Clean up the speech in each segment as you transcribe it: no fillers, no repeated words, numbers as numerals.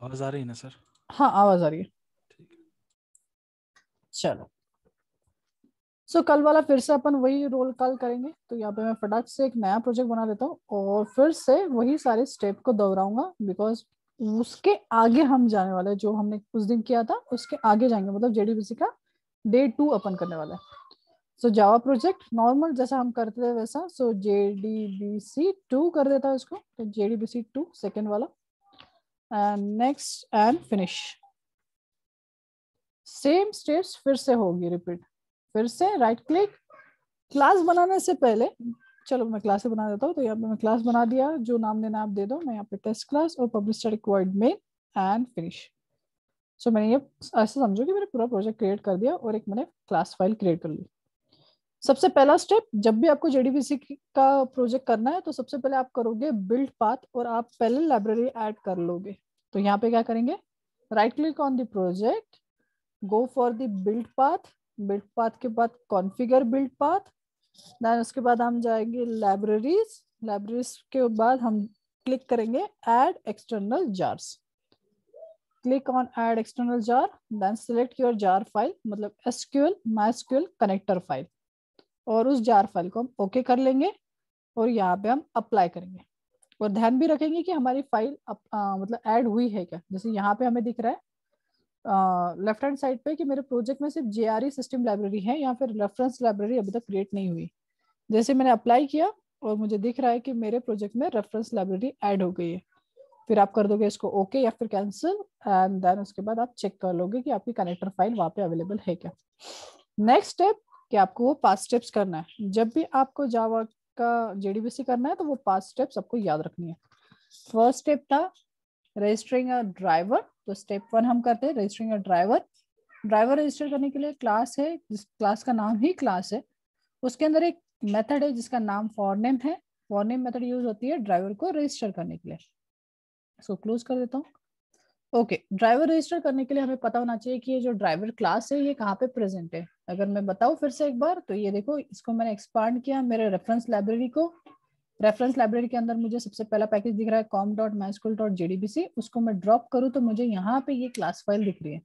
आवाज आ रही है ना सर? हाँ आवाज आ रही है। ठीक है। चलो, सो कल वाला फिर से अपन वही रोल कॉल करेंगे। तो यहाँ पे मैं फटाक से एक नया प्रोजेक्ट बना लेता हूँ और फिर से वही सारे स्टेप को दोहराऊंगा, बिकॉज उसके आगे हम जाने वाले हैं। जो हमने उस दिन किया था उसके आगे जाएंगे, मतलब जेडीबीसी का डे 2 अपन करने वाला है। सो जावा प्रोजेक्ट नॉर्मल जैसा हम करते थे वैसा, सो JDBC 2 कर देता है उसको, तो JDBC 2 सेकेंड वाला, and next and finish. Same steps फिर से होगी रिपीट। फिर से राइट क्लिक, क्लास बनाने से पहले, चलो मैं क्लास बना देता हूँ। तो यहाँ पे मैं क्लास बना दिया, जो नाम देना आप दे दो। मैं यहाँ पे टेस्ट क्लास और public static void main and finish. So मैंने ये ऐसे समझो कि मैंने पूरा प्रोजेक्ट क्रिएट कर दिया और एक मैंने क्लास फाइल क्रिएट कर ली। सबसे पहला स्टेप, जब भी आपको जेडीबीसी का प्रोजेक्ट करना है तो सबसे पहले आप करोगे बिल्ड पाथ और आप पहले लाइब्रेरी ऐड कर लोगे। तो यहाँ पे क्या करेंगे, right click on the project, go for the build path. Build path के बाद कॉन्फ़िगर बिल्ड पाथ, देन उसके बाद हम जाएंगे लाइब्रेरीज। लाइब्रेरीज के बाद हम क्लिक करेंगे add external jars. Click on add external jar, then select your jar file, मतलब एसक्यूएल माइस्क्यूएल कनेक्टर फाइल, और उस जार फाइल को हम ओके कर लेंगे और यहाँ पे हम अप्लाई करेंगे। और ध्यान भी रखेंगे कि हमारी फाइल मतलब ऐड हुई है क्या। जैसे यहाँ पे हमें दिख रहा है लेफ्ट हैंड साइड पे कि मेरे प्रोजेक्ट में सिर्फ JRE सिस्टम लाइब्रेरी है, या फिर रेफरेंस लाइब्रेरी अभी तक क्रिएट नहीं हुई। जैसे मैंने अप्लाई किया और मुझे दिख रहा है कि मेरे प्रोजेक्ट में रेफरेंस लाइब्रेरी ऐड हो गई है, फिर आप कर दोगे इसको ओके या फिर कैंसिल, एंड देन उसके बाद आप चेक कर लोगे कि आपकी कनेक्टर फाइल वहाँ पे अवेलेबल है क्या। नेक्स्ट स्टेप कि आपको वो 5 स्टेप्स करना है। जब भी आपको जावा का जेडीबीसी करना है तो वो 5 स्टेप्स आपको याद रखनी है। फर्स्ट स्टेप था रजिस्टरिंग अ ड्राइवर। तो स्टेप 1 हम करते हैं registering a driver. Driver register करने के लिए क्लास है, जिस क्लास का नाम ही क्लास है, उसके अंदर एक मेथड है जिसका नाम फॉरनेम है। फॉरनेम मेथड यूज होती है ड्राइवर को रजिस्टर करने के लिए। इसको क्लोज कर देता हूँ। ओके, ड्राइवर रजिस्टर करने के लिए हमें पता होना चाहिए कि ये जो ड्राइवर क्लास है ये कहाँ पे प्रेजेंट है। अगर मैं बताऊँ फिर से एक बार, तो ये देखो, इसको मैंने एक्सपांड किया मेरे रेफरेंस लाइब्रेरी को। रेफरेंस लाइब्रेरी के अंदर मुझे सबसे पहला पैकेज दिख रहा है com.mysql.jdbc। उसको मैं ड्रॉप करूँ तो मुझे यहाँ पे ये क्लास फाइल दिख रही है।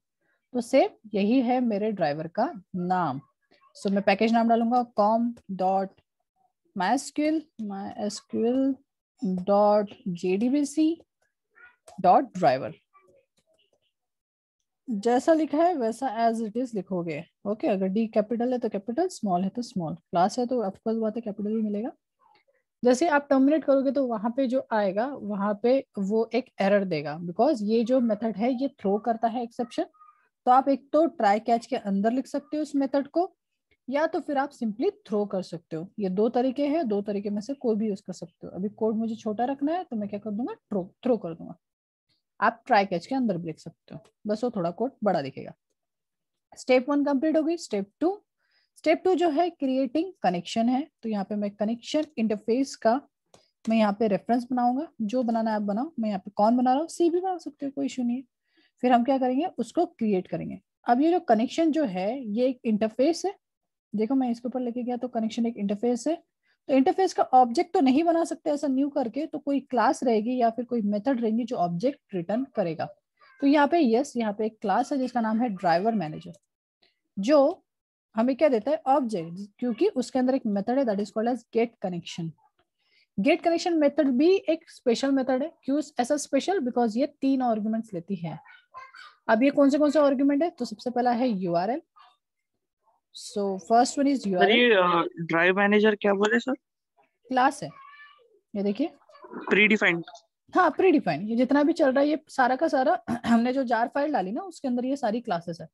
तो सेम यही है मेरे ड्राइवर का नाम। सो मैं पैकेज नाम डालूंगा com.mysql.jdbc.driver। जैसा लिखा है वैसा एज इट इज लिखोगे। ओके, अगर डी कैपिटल है तो कैपिटल, स्मॉल है तो स्मॉल, क्लास है तो ऑफकोर्स बात है कैपिटल ही मिलेगा। जैसे आप टर्मिनेट करोगे तो वहां पे जो आएगा वहां पे वो एक एरर देगा, बिकॉज ये जो मेथड है ये थ्रो करता है एक्सेप्शन। तो आप एक तो ट्राई कैच के अंदर लिख सकते हो उस मेथड को, या तो फिर आप सिंपली थ्रो कर सकते हो। ये दो तरीके हैं, दो तरीके में से कोई भी यूज कर सकते हो। अभी कोड मुझे छोटा रखना है तो मैं क्या कर दूंगा, थ्रो कर दूंगा। आप ट्राई कैच के अंदर भी लिख सकते हो, बस वो थोड़ा कोड बड़ा दिखेगा। स्टेप 1 कंप्लीट होगी। स्टेप 2 जो है क्रिएटिंग कनेक्शन है। तो यहाँ पे मैं कनेक्शन इंटरफेस का मैं यहाँ पे रेफरेंस बनाऊंगा। जो बनाना है आप बनाओ, मैं यहाँ पे कौन बना रहा हूँ, सी भी बना सकते हो, कोई इशू नहीं है। फिर हम क्या करेंगे, उसको क्रिएट करेंगे। अब ये जो कनेक्शन जो है ये एक इंटरफेस है। देखो मैं इसके ऊपर लेके गया तो कनेक्शन एक इंटरफेस है। तो इंटरफेस का ऑब्जेक्ट तो नहीं बना सकते ऐसा न्यू करके, तो कोई क्लास रहेगी या फिर कोई मेथड रहेगी जो ऑब्जेक्ट रिटर्न करेगा। तो यहाँ पे यस, यहाँ पे एक क्लास है जिसका नाम है ड्राइवर मैनेजर, जो हमें क्या देता है, ऑब्जेक्ट, क्योंकि उसके अंदर एक मेथड है that is called as get connection. Get connection method भी एक स्पेशल मेथड है। क्यों ऐसा स्पेशल, बिकॉज ये 3 आर्गुमेंट्स लेती है। अब ये कौन से आर्गुमेंट है, तो सबसे पहला है URL. So first one is sir URL. ये ड्राइव मैनेजर क्या बोले सर? क्लास है, ये देखिए। Pre defined. हाँ प्री डिफाइंड, ये जितना भी चल रहा है ये सारा का सारा हमने जो जार फाइल डाली ना उसके अंदर ये सारी क्लासेस है।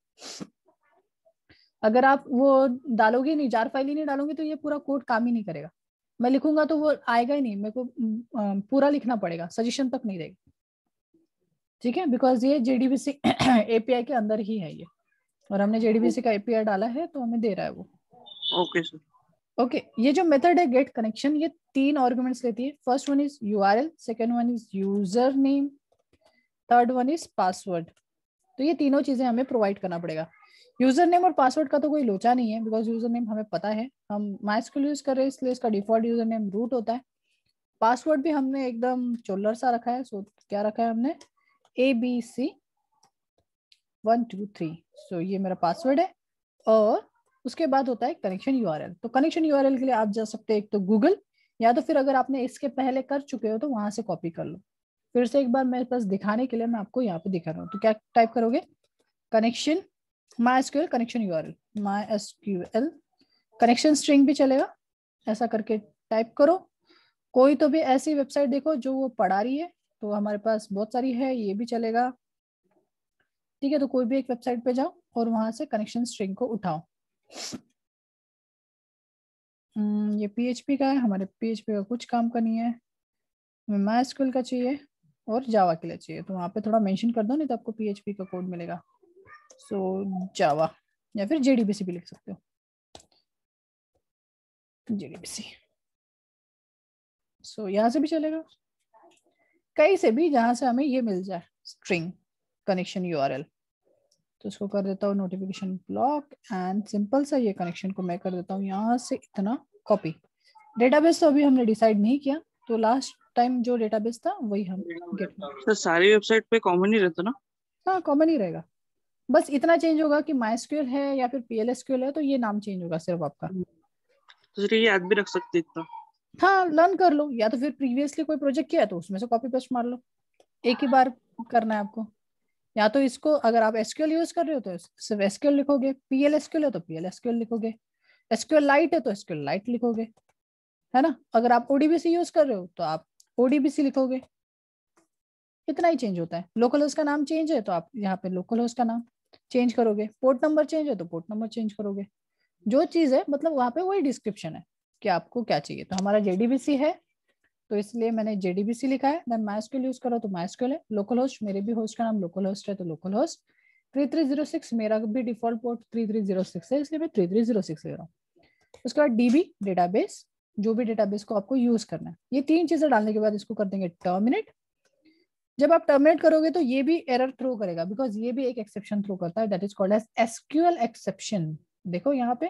अगर आप वो डालोगे नहीं, जार फाइल ही नहीं डालोगे तो ये पूरा कोड काम ही नहीं करेगा। मैं लिखूंगा तो वो आएगा ही नहीं, मेरे को पूरा लिखना पड़ेगा, सजेशन तक नहीं देगा। ठीक है, बिकॉज ये जेडीबीसी एपीआई के अंदर ही है ये, और हमने जेडीबीसी का एपीआई डाला है तो हमें दे रहा है वो। Okay sir. ओके, ये जो मेथड है गेट कनेक्शन ये 3 आर्गुमेंट्स लेती है। First one is URL, second one is user name, third one is password. तो ये तीनों चीजें हमें प्रोवाइड करना पड़ेगा। यूजर नेम और पासवर्ड का तो कोई लोचा नहीं है, बिकॉज यूजर नेम हमें पता है, हम माइस्क्यूल यूज कर रहे हैं इसलिए इसका डिफॉल्ट यूजर नेम रूट होता है। पासवर्ड भी हमने एकदम चोलर सा रखा है। सो क्या रखा है हमने, ABC123। सो ये मेरा पासवर्ड है। और उसके बाद होता है कनेक्शन यूआरएल। तो कनेक्शन यूआरएल के लिए आप जा सकते हैं एक तो गूगल, या तो फिर अगर आपने इसके पहले कर चुके हो तो वहां से कॉपी कर लो। फिर से एक बार मेरे पास दिखाने के लिए मैं आपको यहाँ पे दिखा रहा हूँ। तो क्या टाइप करोगे, connection MySQL connection URL, MySQL connection string भी चलेगा, ऐसा करके टाइप करो। कोई तो भी ऐसी वेबसाइट देखो जो वो पढ़ा रही है, तो हमारे पास बहुत सारी है, ये भी चलेगा। ठीक है, तो कोई भी एक वेबसाइट पे जाओ और वहां से कनेक्शन स्ट्रिंग को उठाओ। ये PHP का है, हमारे PHP का कुछ काम का नहीं है, हमें MySQL का चाहिए और जावा के लिए चाहिए। तो वहाँ पे थोड़ा मेंशन कर दो, नहीं तो आपको PHP का कोड मिलेगा। सो जावा या फिर JDBC भी लिख सकते हो, JDBC। सो यहाँ से भी चलेगा, कहीं से भी जहाँ से हमें ये मिल जाए स्ट्रिंग कनेक्शन यूआरएल। तो इसको कर देता हूँ नोटिफिकेशन ब्लॉक एंड सिंपल सा ये कनेक्शन को मैं कर देता हूँ यहाँ से इतना कॉपी। डेटाबेस तो अभी हमने डिसाइड नहीं किया, तो लास्ट टाइम जो डेटाबेस था वही हम गेट करेंगे। सर सारी वेबसाइट पे कॉमन ही रहता ना? हाँ कॉमन ही रहेगा, बस इतना चेंज होगा कि MySQL है या फिर PLSQL है, तो ये नाम चेंज होगा सिर्फ आपका। तो सर ये याद भी रख सकते इतना? हाँ लर्न कर लो, या तो फिर प्रीवियसली कोई प्रोजेक्ट किया है तो उसमें से कॉपी पेस्ट मार लो, एक ही बार करना है आपको। या तो इसको अगर आप SQL यूज कर रहे हो तो सिर्फ SQL लिखोगे, PLSQL है तो PLSQL लिखोगे, SQL लाइट है तो SQL लाइट लिखोगे, है ना। अगर आप ODBC यूज कर रहे हो तो आप ODBC लिखोगे। इतना ही चेंज होता है। लोकल होस्ट का नाम चेंज है तो आप यहाँ पे लोकल होस्ट का नाम चेंज करोगे, पोर्ट नंबर चेंज है तो पोर्ट नंबर चेंज करोगे। जो चीज है मतलब वहाँ पे वही डिस्क्रिप्शन है कि आपको क्या चाहिए। तो हमारा JDBC है तो इसलिए मैंने JDBC लिखा है। देन MySQL यूज करो तो MySQL है। लोकल होस्ट, मेरे भी होस्ट का नाम लोकल होस्ट है तो लोकल होस्ट 3306, मेरा भी डिफॉल्ट पोर्ट 3306 है इसलिए मैं 3306 ले रहा हूँ। उसके बाद DB डेटाबेस, जो भी डेटाबेस को आपको यूज करना है। ये तीन चीजें डालने के बाद इसको कर देंगे टर्मिनेट। जब आप टर्मिनेट करोगे तो ये भी एरर थ्रो करेगा, बिकॉज ये भी एक एक्सेप्शन थ्रो करता है, that is called as SQL exception. देखो यहाँ पे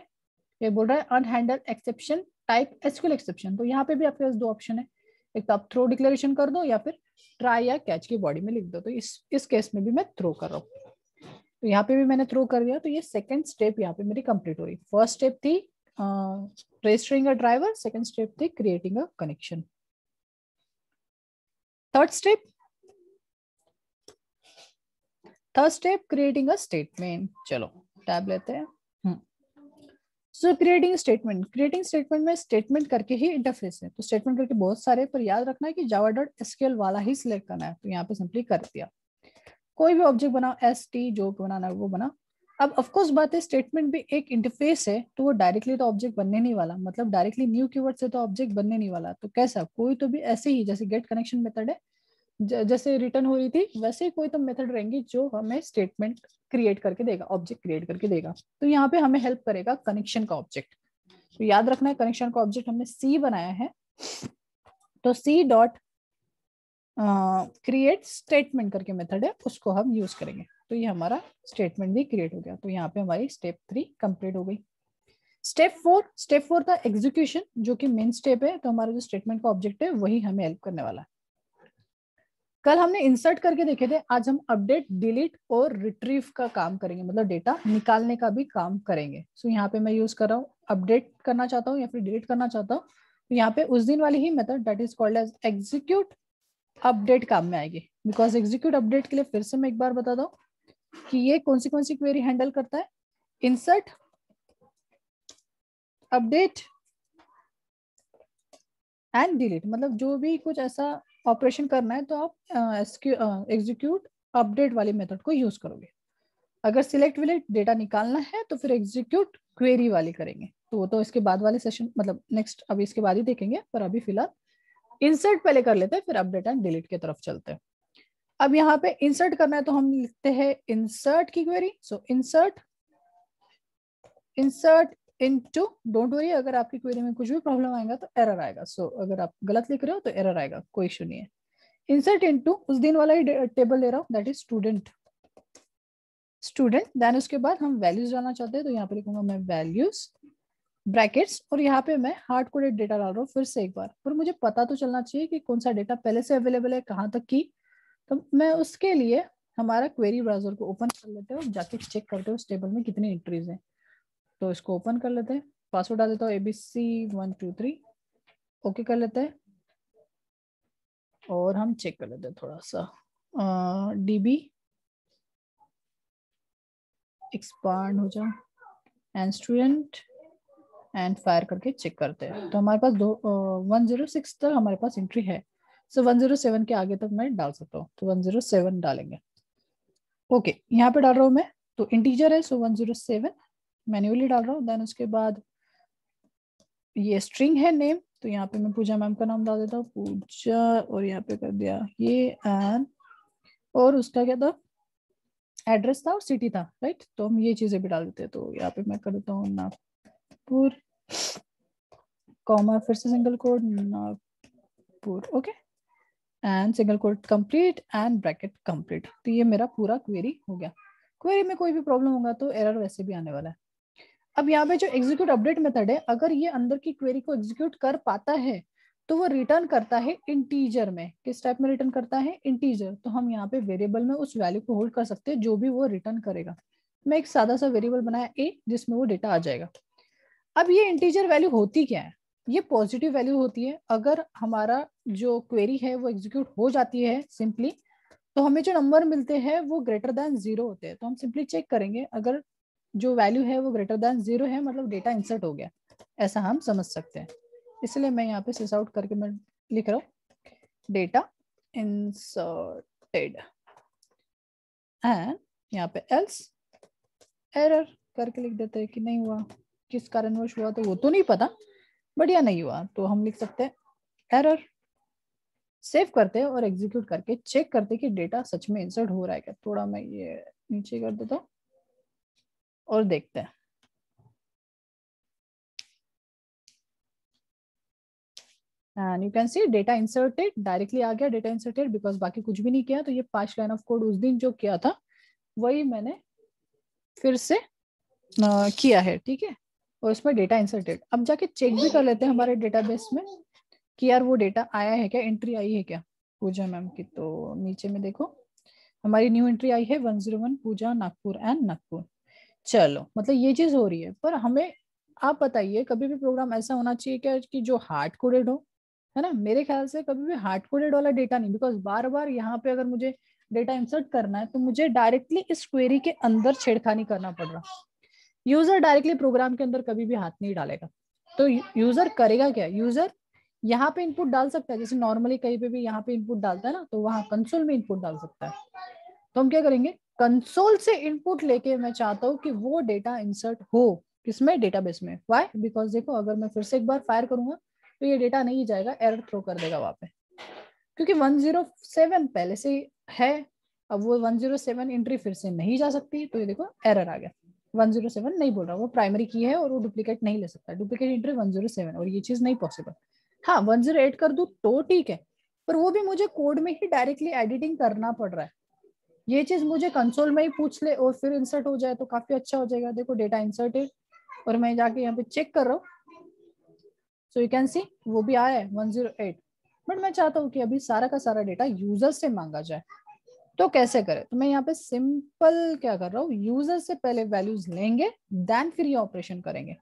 ये बोल रहा है unhandled exception type SQL exception. तो यहाँ पे भी आपके पास दो ऑप्शन है, एक तो आप थ्रो डिक्लेरेशन कर दो या फिर ट्राई या कैच की बॉडी में लिख दो। तो इस केस में भी मैं थ्रो कर रहा हूँ, तो यहाँ पे भी मैंने थ्रो कर दिया। तो ये सेकंड स्टेप यहाँ पे मेरी कंप्लीट हो रही। फर्स्ट स्टेप थी registering a driver, second step थी creating a connection. Third step creating a statement. चलो टैब लेते हैं। सो क्रिएटिंग स्टेटमेंट में स्टेटमेंट करके ही इंटरफेस है। तो स्टेटमेंट करके बहुत सारे, पर याद रखना है कि java.sql वाला ही सिलेक्ट करना है। तो यहाँ पे सिंपली कर दिया, कोई भी ऑब्जेक्ट बनाओ, ST जो बनाना है वो बना। अब ऑफ कोर्स बात है स्टेटमेंट भी एक इंटरफेस है, तो वो डायरेक्टली तो ऑब्जेक्ट बनने नहीं वाला, मतलब डायरेक्टली न्यू कीवर्ड से तो ऑब्जेक्ट बनने नहीं वाला। तो कैसा, कोई तो भी ऐसे ही जैसे गेट कनेक्शन मेथड है, जैसे रिटर्न हो रही थी वैसे ही कोई तो मेथड रहेंगी जो हमें स्टेटमेंट क्रिएट करके देगा, ऑब्जेक्ट क्रिएट करके देगा। तो यहाँ पे हमें हेल्प करेगा कनेक्शन का ऑब्जेक्ट। तो याद रखना है कनेक्शन का ऑब्जेक्ट हमने C बनाया है, तो C डॉट क्रिएट स्टेटमेंट करके मेथड है, उसको हम यूज करेंगे। तो ये हमारा स्टेटमेंट भी क्रिएट हो गया। तो यहाँ पे हमारी स्टेप 3 कंप्लीट हो गई। स्टेप 4 था एग्जीक्यूशन, जो कि मेन स्टेप है। तो हमारा जो स्टेटमेंट का ऑब्जेक्ट है वही हमें हेल्प करने वाला है। कल हमने इंसर्ट करके देखे थे, आज हम अपडेट, डिलीट और रिट्रीव का काम करेंगे, मतलब डेटा निकालने का भी काम करेंगे। सो यहाँ पे मैं यूज कर रहा हूँ, अपडेट करना चाहता हूँ या फिर डिलीट करना चाहता हूँ, तो यहाँ पे उस दिन वाली ही method that is called as execute update काम में आएगी। बिकॉज एग्जीक्यूट अपडेट के लिए फिर से मैं एक बार बता दूं कि ये कौन सी क्वेरी हैंडल करता है, इंसर्ट, अपडेट एंड डिलीट। मतलब जो भी कुछ ऐसा ऑपरेशन करना है तो आप एग्जीक्यूट अपडेट वाली मेथड को यूज करोगे। अगर सिलेक्ट विलेक्ट डेटा निकालना है तो फिर एग्जीक्यूट क्वेरी वाली करेंगे। तो वो तो इसके बाद वाले सेशन, मतलब नेक्स्ट अभी इसके बाद ही देखेंगे, पर अभी फिलहाल इंसर्ट पहले कर लेते हैं, फिर अपडेट एंड डिलीट की तरफ चलते हैं। अब यहाँ पे इंसर्ट करना है तो हम लिखते हैं इंसर्ट की query. So insert into, don't worry अगर आपकी क्वेरी में कुछ भी प्रॉब्लम आएगा तो एरर आएगा। सो अगर आप गलत लिख रहे हो तो एरर आएगा, कोई इशू नहीं है। इंसर्ट इनटू उस दिन वाला ही टेबल ले रहा हूँ, दैट इज स्टूडेंट। देन उसके बाद हम वैल्यूज डालना चाहते हैं, तो यहाँ पे लिखूंगा मैं वैल्यूज ब्रैकेट्स, और यहाँ पे मैं हार्ड कोडेड डेटा डाल रहा हूँ फिर से एक बार। पर मुझे पता तो चलना चाहिए कि कौन सा डेटा पहले से अवेलेबल है, कहाँ तक की तो मैं उसके लिए हमारा क्वेरी ब्राउजर को ओपन कर लेते हैं और जाके चेक करते हैं उस टेबल में कितनी एंट्रीज हैं। तो इसको ओपन कर लेते हैं, पासवर्ड डाल देता हूँ ABC123, ओके कर लेते हैं और हम चेक कर लेते हैं थोड़ा सा DB एक्सपांड हो जाओ एंड स्टूडेंट एंड फायर करके चेक करते हैं। तो हमारे पास 106 तक हमारे पास एंट्री है। सो 107 के आगे तक मैं डाल सकता हूँ, तो 107 डालेंगे। ओके यहाँ पे डाल रहा हूँ मैं, तो इंटीजर है, सो 107 मैन्युअली डाल रहा हूँ। देन उसके बाद ये स्ट्रिंग है नेम, तो यहाँ पे मैं पूजा मैम का नाम डाल देता हूँ, पूजा, और यहाँ पे कर दिया ये एंड, और उसका क्या था, एड्रेस था और सिटी था, राइट। तो हम ये चीजें भी डाल देते हैं। तो यहाँ पे मैं कर देता हूँ नागपुर, कॉमा फिर से single code Nagpur, okay and single code complete and bracket complete. तो ये मेरा पूरा क्वेरी हो गया। क्वेरी में कोई भी प्रॉब्लम होगा तो एरर वैसे भी आने वाला है। अब यहाँ पे जो एग्जीक्यूट अपडेट मेथड है, अगर ये अंदर की क्वेरी को एग्जीक्यूट कर पाता है तो वो रिटर्न करता है इंटीजर में। किस टाइप में रिटर्न करता है, इंटीजर। तो हम यहाँ पे वेरिएबल में उस वैल्यू को होल्ड कर सकते हैं जो भी वो रिटर्न करेगा। मैं एक सादा सा वेरिएबल बनाया a जिसमें वो डेटा आ जाएगा। अब ये इंटीजर वैल्यू होती क्या है, ये पॉजिटिव वैल्यू होती है। अगर हमारा जो क्वेरी है वो एग्जीक्यूट हो जाती है सिंपली, तो हमें जो नंबर मिलते हैं वो ग्रेटर देन 0 होते हैं। तो हम सिंपली चेक करेंगे, अगर जो वैल्यू है वो ग्रेटर देन 0 है, मतलब डेटा इंसर्ट हो गया, ऐसा हम समझ सकते हैं। इसलिए मैं यहाँ पे सिस आउट करके मैं लिख रहा हूँ डेटा इंसर्टेड एंड यहाँ पे एल्स एरर करके लिख देते हैं कि नहीं हुआ, किस कारणवश हुआ तो वो तो नहीं पता, बढ़िया नहीं हुआ तो हम लिख सकते हैं एरर। सेव करते हैं और एग्जीक्यूट करके चेक करते हैं कि डेटा सच में इंसर्ट हो रहा है क्या। थोड़ा मैं ये नीचे कर देता हूँ और देखते हैं। And you can see data inserted, directly आ गया डेटा इंसर्टेड, बिकॉज बाकी कुछ भी नहीं किया। तो ये 5 लाइन ऑफ कोड उस दिन जो किया था वही मैंने फिर से किया है, ठीक है। और इसमें डेटा इंसर्टेड। अब जाके चेक भी कर लेते हैं हमारे डेटाबेस में कि यार वो डेटा आया है क्या, एंट्री आई है क्या पूजा मैम की। तो नीचे में देखो हमारी न्यू एंट्री आई है 101 पूजा नागपुर एंड नागपुर। चलो मतलब ये चीज हो रही है। पर हमें आप बताइए, कभी भी प्रोग्राम ऐसा होना चाहिए क्या कि जो हार्ड कोडेड हो, है ना। मेरे ख्याल से कभी भी हार्ड कोडेड वाला डेटा नहीं, बिकॉज बार बार यहाँ पे अगर मुझे डेटा इंसर्ट करना है तो मुझे डायरेक्टली इस क्वेरी के अंदर छेड़खानी करना पड़ रहा। यूजर डायरेक्टली प्रोग्राम के अंदर कभी भी हाथ नहीं डालेगा। तो यूजर करेगा क्या, यूजर यहाँ पे इनपुट डाल सकता है, जैसे नॉर्मली कहीं पे भी यहाँ पे इनपुट डालता है ना, तो वहां कंसोल में इनपुट डाल सकता है। तो हम क्या करेंगे, कंसोल से इनपुट लेके मैं चाहता हूँ कि वो डेटा इंसर्ट हो किसमें, डेटाबेस में। व्हाई, बिकॉज देखो अगर मैं फिर से एक बार फायर करूंगा तो ये डेटा नहीं जाएगा, एरर थ्रो कर देगा वहां पे, क्योंकि 107 पहले से है। अब वो 107 एंट्री फिर से नहीं जा सकती, तो ये देखो एरर आ गया। 107 नहीं बोल रहा, वो प्राइमरी की है और वो डुप्लीकेट नहीं ले सकता। डुप्लीकेट एंट्री 107 और ये चीज नहीं पॉसिबल। हाँ 108 कर दूं तो ठीक है, पर वो भी मुझे कोड में ही डायरेक्टली एडिटिंग करना पड़ रहा है। ये चीज मुझे कंसोल में ही पूछ ले और फिर इंसर्ट हो जाए तो काफी अच्छा हो जाएगा। देखो डेटा इंसर्टेड और मैं जाके यहाँ पे चेक कर रहा हूँ, सो यू कैन सी वो भी आया है 108। बट मैं चाहता हूँ कि अभी सारा का सारा डेटा यूजर से मांगा जाए। तो कैसे करें, तो मैं यहाँ पे सिंपल क्या कर रहा हूँ, यूजर से पहले वैल्यूज लेंगे देन फिर ये ऑपरेशन करेंगे।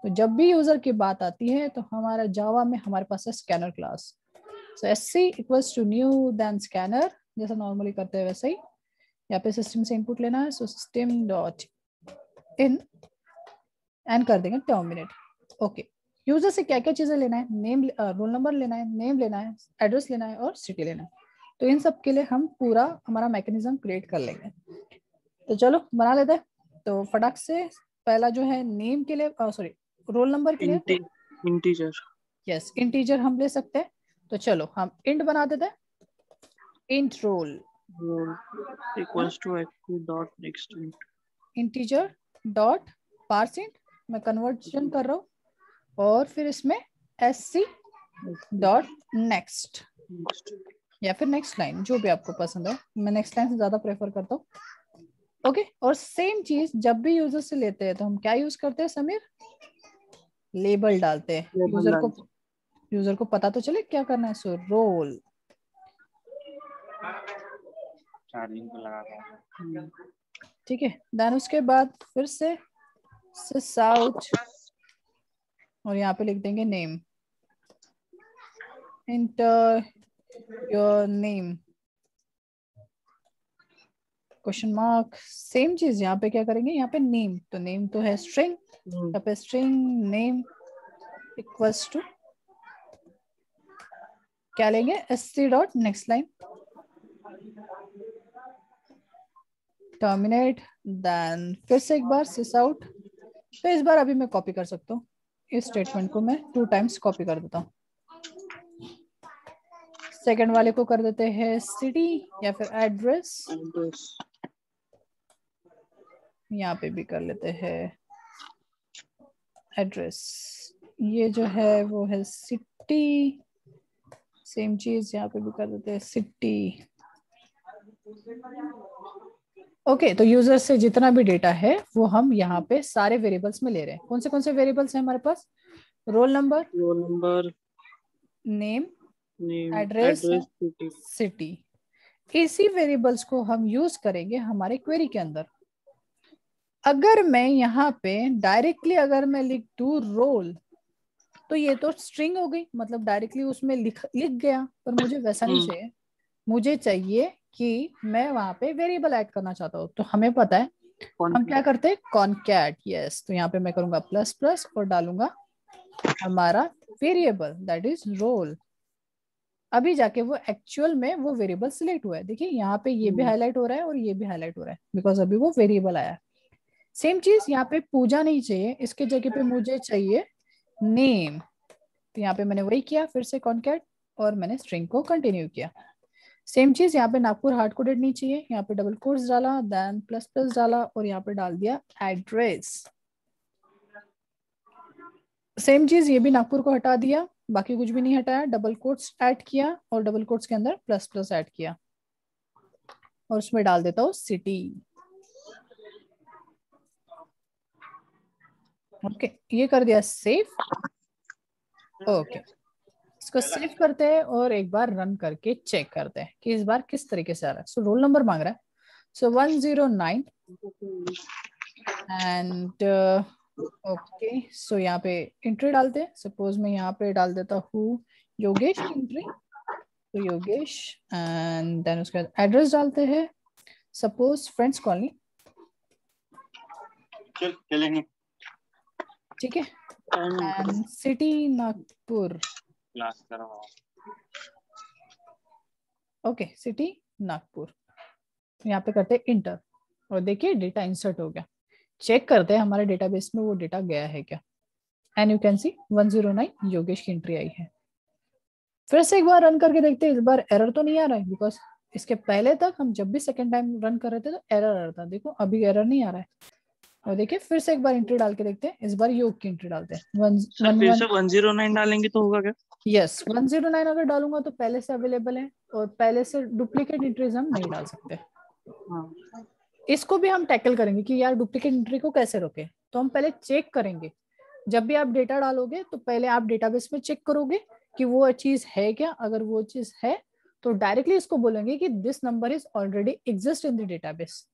तो जब भी यूजर की बात आती है तो हमारा जावा में हमारे पास है scanner class. So sc equals to new then scanner, जैसा नॉर्मली करते हैं वैसे ही। यहाँ पे सिस्टम से इनपुट लेना है, so system dot in and कर देंगे टर्मिनेट। ओके, यूजर से क्या क्या चीजें लेना है, नेम, रोल नंबर लेना है, नेम लेना है, एड्रेस लेना है और सिटी लेना है। तो इन सब के लिए हम पूरा हमारा मैकेनिज्म क्रिएट कर लेंगे। तो चलो बना लेते हैं। तो फटाक से पहला जो है नेम के लिए, सॉरी रोल नंबर के लिए, इंटीजर, यस इंटीजर हम ले सकते हैं। तो चलो हम इंट बना देते हैं, int roll equals to active dot next integer dot parse int, मैं कन्वर्जन कर रहा हूँ, और फिर इसमें sc डॉट नेक्स्ट या फिर नेक्स्ट लाइन, जो भी आपको पसंद है। मैं नेक्स्ट लाइन से ज्यादा प्रेफर करता हूँ। ओके, और सेम चीज जब भी यूजर से लेते हैं तो हम क्या यूज करते हैं समीर, लेबल डालते हैं। यूजर को पता तो चले क्या करना है। सो रोल चार्जिंग पे लगा था। ठीक है, देन उसके बाद फिर से सिस आउट और यहाँ पे लिख देंगे name, inter your name question mark. Same चीज यहाँ पे क्या करेंगे, यहाँ पे नेम, तो नेम तो है स्ट्रिंग, यहाँ पे स्ट्रिंग नेम इक्वल्स टू क्या लेंगे, sc dot next line terminate, then फिर से एक बार सिस आउट। तो इस बार अभी मैं कॉपी कर सकता हूँ, इस स्टेटमेंट को मैं 2 टाइम्स कॉपी कर देता हूँ। सेकंड वाले को कर देते हैं सिटी या फिर एड्रेस, यहाँ पे भी कर लेते हैं एड्रेस, ये जो है वो है सिटी, सेम चीज यहाँ पे भी कर देते हैं सिटी। ओके, तो यूजर से जितना भी डेटा है वो हम यहाँ पे सारे वेरिएबल्स में ले रहे हैं। कौन से वेरिएबल्स हैं हमारे पास, roll number, name, address, city. इसी वेरिएबल्स को हम यूज करेंगे हमारे क्वेरी के अंदर। अगर मैं यहाँ पे डायरेक्टली अगर मैं लिख दूं रोल, तो ये तो स्ट्रिंग हो गई, मतलब डायरेक्टली उसमें लिख गया, पर मुझे वैसा नहीं चाहिए। मुझे चाहिए कि मैं वहां पे वेरिएबल ऐड करना चाहता हूँ, तो हमें पता है हम क्या करते हैं, कॉनकैट। यस, तो यहाँ पे मैं करूंगा प्लस प्लस और डालूंगा हमारा वेरिएबल दैट इज रोल। अभी जाके वो एक्चुअल में वो वेरिएबल सिलेक्ट हुआ है। देखिए यहाँ पे ये भी हाईलाइट हो रहा है और ये भी हाईलाइट हो रहा है, बिकॉज अभी वो वेरिएबल आया है। सेम चीज यहाँ पे पूजा नहीं चाहिए, इसके जगह पे मुझे चाहिए नेम, तो यहाँ पे मैंने वही किया, फिर से कॉनकैट और मैंने स्ट्रिंग को कंटिन्यू किया। सेम चीज यहाँ पे नागपुर हार्ड कोडेड नहीं चाहिए, यहाँ पे डबल कोट्स डाला, देन प्लस प्लस डाला और यहाँ पे डाल दिया एड्रेस। सेम चीज ये भी नागपुर को हटा दिया, बाकी कुछ भी नहीं हटाया, डबल कोट्स ऐड किया और डबल कोट्स के अंदर प्लस प्लस ऐड किया और उसमें डाल देता हूँ सिटी। ओके, ये कर दिया सेव। ओके, इसको सेव करते हैं और एक बार रन करके चेक करते हैं कि इस बार किस तरीके से आ रहा है। सो रोल नंबर मांग रहा है, सो 109 एंड ओके, सो यहाँ पे एंट्री डालते हैं। सपोज मैं यहाँ पे डाल देता हूँ योगेश की एंट्री, तो योगेश, एंड देन उसके बाद एड्रेस डालते हैं, सपोज फ्रेंड्स कॉलोनी, ठीक है, and city Nagpur, okay city Nagpur, यहाँ पे करते हैं इंटर और देखिए डेटा इंसर्ट हो गया। चेक करते हैं हमारे डेटाबेस में वो डेटा गया है क्या, एंड यू कैन सी 109 योगेश की एंट्री आई है। फिर से एक बार रन करके देखते हैं, इस बार एरर तो नहीं आ रहा है, बिकॉज इसके पहले तक हम जब भी सेकंड टाइम रन कर रहे थे तो एरर आ रहा था। देखो अभी एरर नहीं आ रहा है। और देखिए फिर से एक बार एंट्री डाल के देखते हैं, इस बार योग की एंट्री डालते हैं। फिर से 109 डालेंगे तो होगा क्या? यस, 109 अगर डालूंगा तो पहले से अवेलेबल है और पहले से डुप्लीकेट एंट्रीज हम नहीं डाल सकते। इसको भी हम टैकल करेंगे कि यार डुप्लीकेट एंट्री को कैसे रोके। तो हम पहले चेक करेंगे, जब भी आप डेटा डालोगे तो पहले आप डेटाबेस में चेक करोगे कि वो चीज है क्या। अगर वो चीज है तो डायरेक्टली इसको बोलेंगे कि this number is already exist in the database.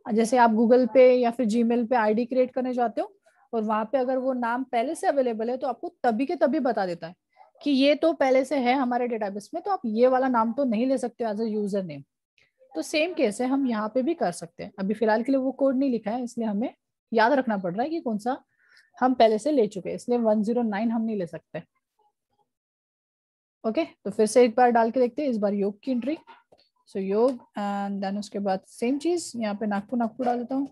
जैसे आप गूगल पे या फिर जीमेल पे आईडी क्रिएट करने जाते हो और वहां पे अगर वो नाम पहले से अवेलेबल है तो आपको तभी के तभी बता देता है कि ये तो पहले से है हमारे डेटाबेस में, तो आप ये वाला नाम तो नहीं ले सकते एज अ यूजर नेम। तो सेम केस है, हम यहाँ पे भी कर सकते हैं। अभी फिलहाल के लिए वो कोड नहीं लिखा है, इसलिए हमें याद रखना पड़ रहा है कि कौन सा हम पहले से ले चुके हैं, इसलिए 109 हम नहीं ले सकते। ओके, तो फिर से एक बार डाल के देखते हैं, इस बार योग की एंट्री, सो योग, एंड देन उसके बाद सेम चीज यहाँ पे नागपुर डाल देता हूँ,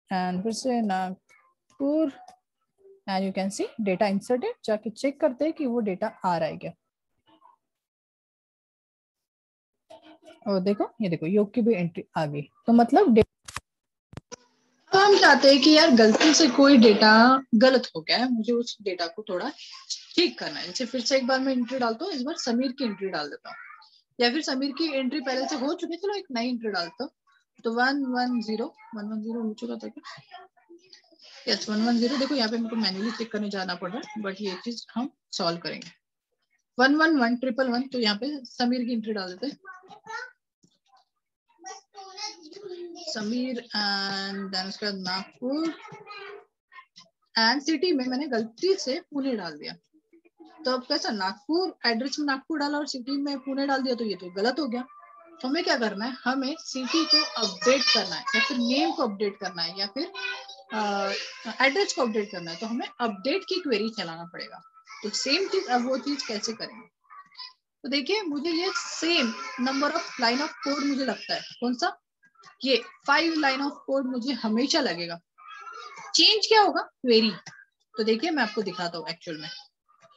एंड फिर से Nagpur, and you can see data inserted. जाके चेक करते हैं कि वो डेटा आ रहा है क्या। और देखो, ये देखो योग की भी एंट्री आ गई। तो मतलब तो हम चाहते हैं कि यार गलती से कोई डेटा गलत हो गया है, मुझे उस डेटा को थोड़ा ठीक करना है। जैसे फिर से एक बार मैं एंट्री डालता हूँ, इस बार समीर की एंट्री डाल देता हूँ, या फिर समीर की एंट्री पहले से हो चुकी, चलो एक नई एंट्री डालता हूँ। तो 110 हो चुका था क्या? यस 110। देखो यहाँ पे मेरे को मैन्युअली चेक करने जाना पड़ रहा है, बट ये चीज हम सॉल्व करेंगे। 111 111, तो यहाँ पे समीर की एंट्री डाल देते हैं, समीर, एंड देन उसके बाद नागपुर, एंड सिटी में मैंने गलती से पुणे डाल दिया। तो अब कैसा, नागपुर एड्रेस में नागपुर डाला और सिटी में पुणे डाल दिया, तो ये तो गलत हो गया। तो हमें क्या करना है, हमें सिटी को अपडेट करना है, या फिर नेम को अपडेट करना है, या फिर एड्रेस को अपडेट करना है, तो हमें अपडेट की क्वेरी चलाना पड़ेगा। तो सेम चीज, अब वो चीज कैसे करेंगे, तो देखिए मुझे ये same number of line of code मुझे लगता है, कौन सा, ये 5 लाइन ऑफ कोड मुझे हमेशा लगेगा। चेंज क्या होगा, क्वेरी। तो देखिए मैं आपको दिखाता हूँ, एक्चुअल में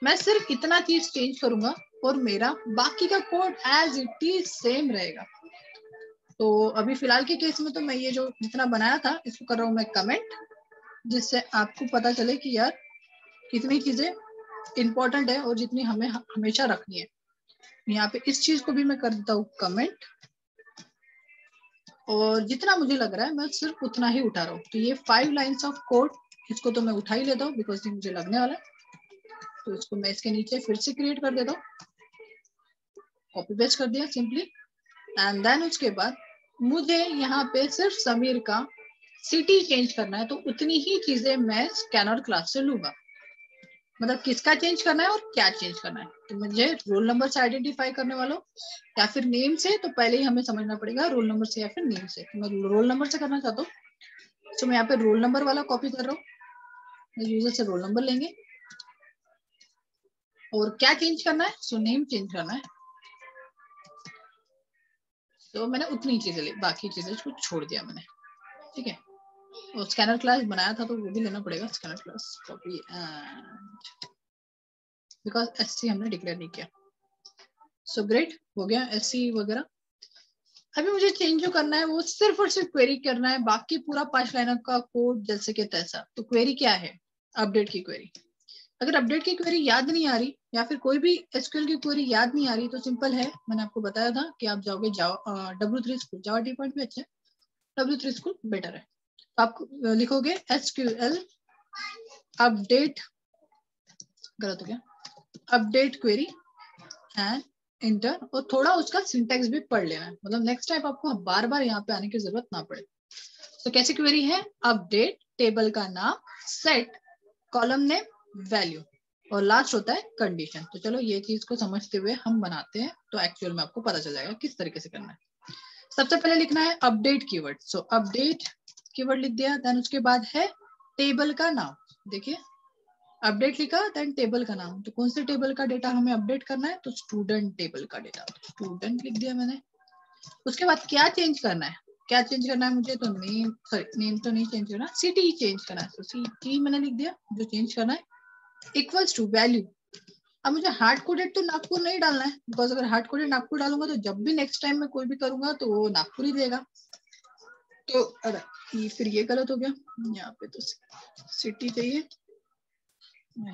मैं सिर्फ इतना चीज चेंज करूंगा और मेरा बाकी का code as it is same रहेगा। तो अभी फिलहाल के केस में तो मैं ये जो जितना बनाया था इसको कर रहा हूँ मैं कमेंट, जिससे आपको पता चले कि यार कितनी चीजें इंपॉर्टेंट है और जितनी हमें हमेशा रखनी है। यहाँ पे इस चीज को भी मैं कर देता हूँ कमेंट, और जितना मुझे लग रहा है मैं सिर्फ उतना ही उठा रहा हूँ। तो ये 5 लाइन्स ऑफ कोड, इसको तो मैं उठा ही लेता हूँ बिकॉज ये मुझे लगने वाला है। तो इसको मैं इसके नीचे फिर से क्रिएट कर देता हूँ, कॉपी पेस्ट कर दिया सिंपली, एंड देन उसके बाद मुझे यहाँ पे सिर्फ समीर का सिटी चेंज करना है, तो उतनी ही चीजें मैं स्कैनर क्लास से लूंगा। मतलब किसका चेंज करना है और क्या चेंज करना है, तो मुझे रोल नंबर से आइडेंटिफाई करने वालों या फिर नेम से, तो पहले ही हमें समझना पड़ेगा रोल नंबर से या फिर नेम से। तो मैं रोल नंबर से करना चाहता हूँ, तो मैं यहाँ पे रोल नंबर वाला कॉपी कर रहा हूँ, यूजर से रोल नंबर लेंगे, और क्या चेंज करना है, सो नेम चेंज करना है। तो मैंने उतनी चीजें ली, बाकी चीजें को छोड़ दिया मैंने, ठीक है। और स्कैनर क्लास बनाया था तो वो भी लेना पड़ेगा, scanner class copy, and because SC हमने डिक्लेयर नहीं किया। सो ग्रेट, हो गया एससी वगैरह। अभी मुझे चेंज जो करना है वो सिर्फ और सिर्फ क्वेरी करना है, बाकी पूरा 5 लाइन का कोड जैसे कि तैसा। तो क्वेरी क्या है, अपडेट की क्वेरी। अगर अपडेट की क्वेरी याद नहीं आ रही या फिर कोई भी एसक्यूएल की क्वेरी याद नहीं आ रही, तो सिंपल है, मैंने आपको बताया था कि आप जाओगे W3 स्कूल, जावा डी पॉइंट भी अच्छा है, W3 स्कूल बेटर है। तो आप लिखोगे एसक्यूएल अपडेट, गलत हो गया, अपडेट क्वेरी एंड इंटर, और थोड़ा उसका सिंटैक्स भी पढ़ लेना है, मतलब नेक्स्ट टाइम आपको बार बार यहाँ पे आने की जरूरत ना पड़े। तो कैसी क्वेरी है, अपडेट टेबल का नाम, सेट कॉलम नेम, वैल्यू, और लास्ट होता है कंडीशन। तो चलो ये चीज को समझते हुए हम बनाते हैं, तो एक्चुअल में आपको पता चल जाएगा किस तरीके से करना है। सबसे पहले लिखना है अपडेट कीवर्ड, सो अपडेट कीवर्ड लिख दिया, देन उसके बाद है टेबल का नाम। देखिए अपडेट लिखा, देन टेबल का नाम, तो कौन से टेबल का डेटा हमें अपडेट करना है, तो स्टूडेंट टेबल का डेटा, स्टूडेंट लिख दिया मैंने। उसके बाद क्या चेंज करना है, क्या चेंज करना है मुझे, तो नेम, सॉरी नेम तो नहीं चेंज करना, सिटी चेंज करना है, तो सिटी मैंने लिख दिया जो चेंज करना है, इक्वल्स टू वैल्यू। अब मुझे हार्ड कोडेड तो नागपुर नहीं डालना है, बिकॉज अगर हार्ड कोडेड नागपुर डालूंगा तो जब भी नेक्स्ट टाइम में कोई भी करूंगा तो वो नागपुर ही देगा। तो अरे ये फिर ये गलत हो गया, यहाँ पे तो सिटी चाहिए,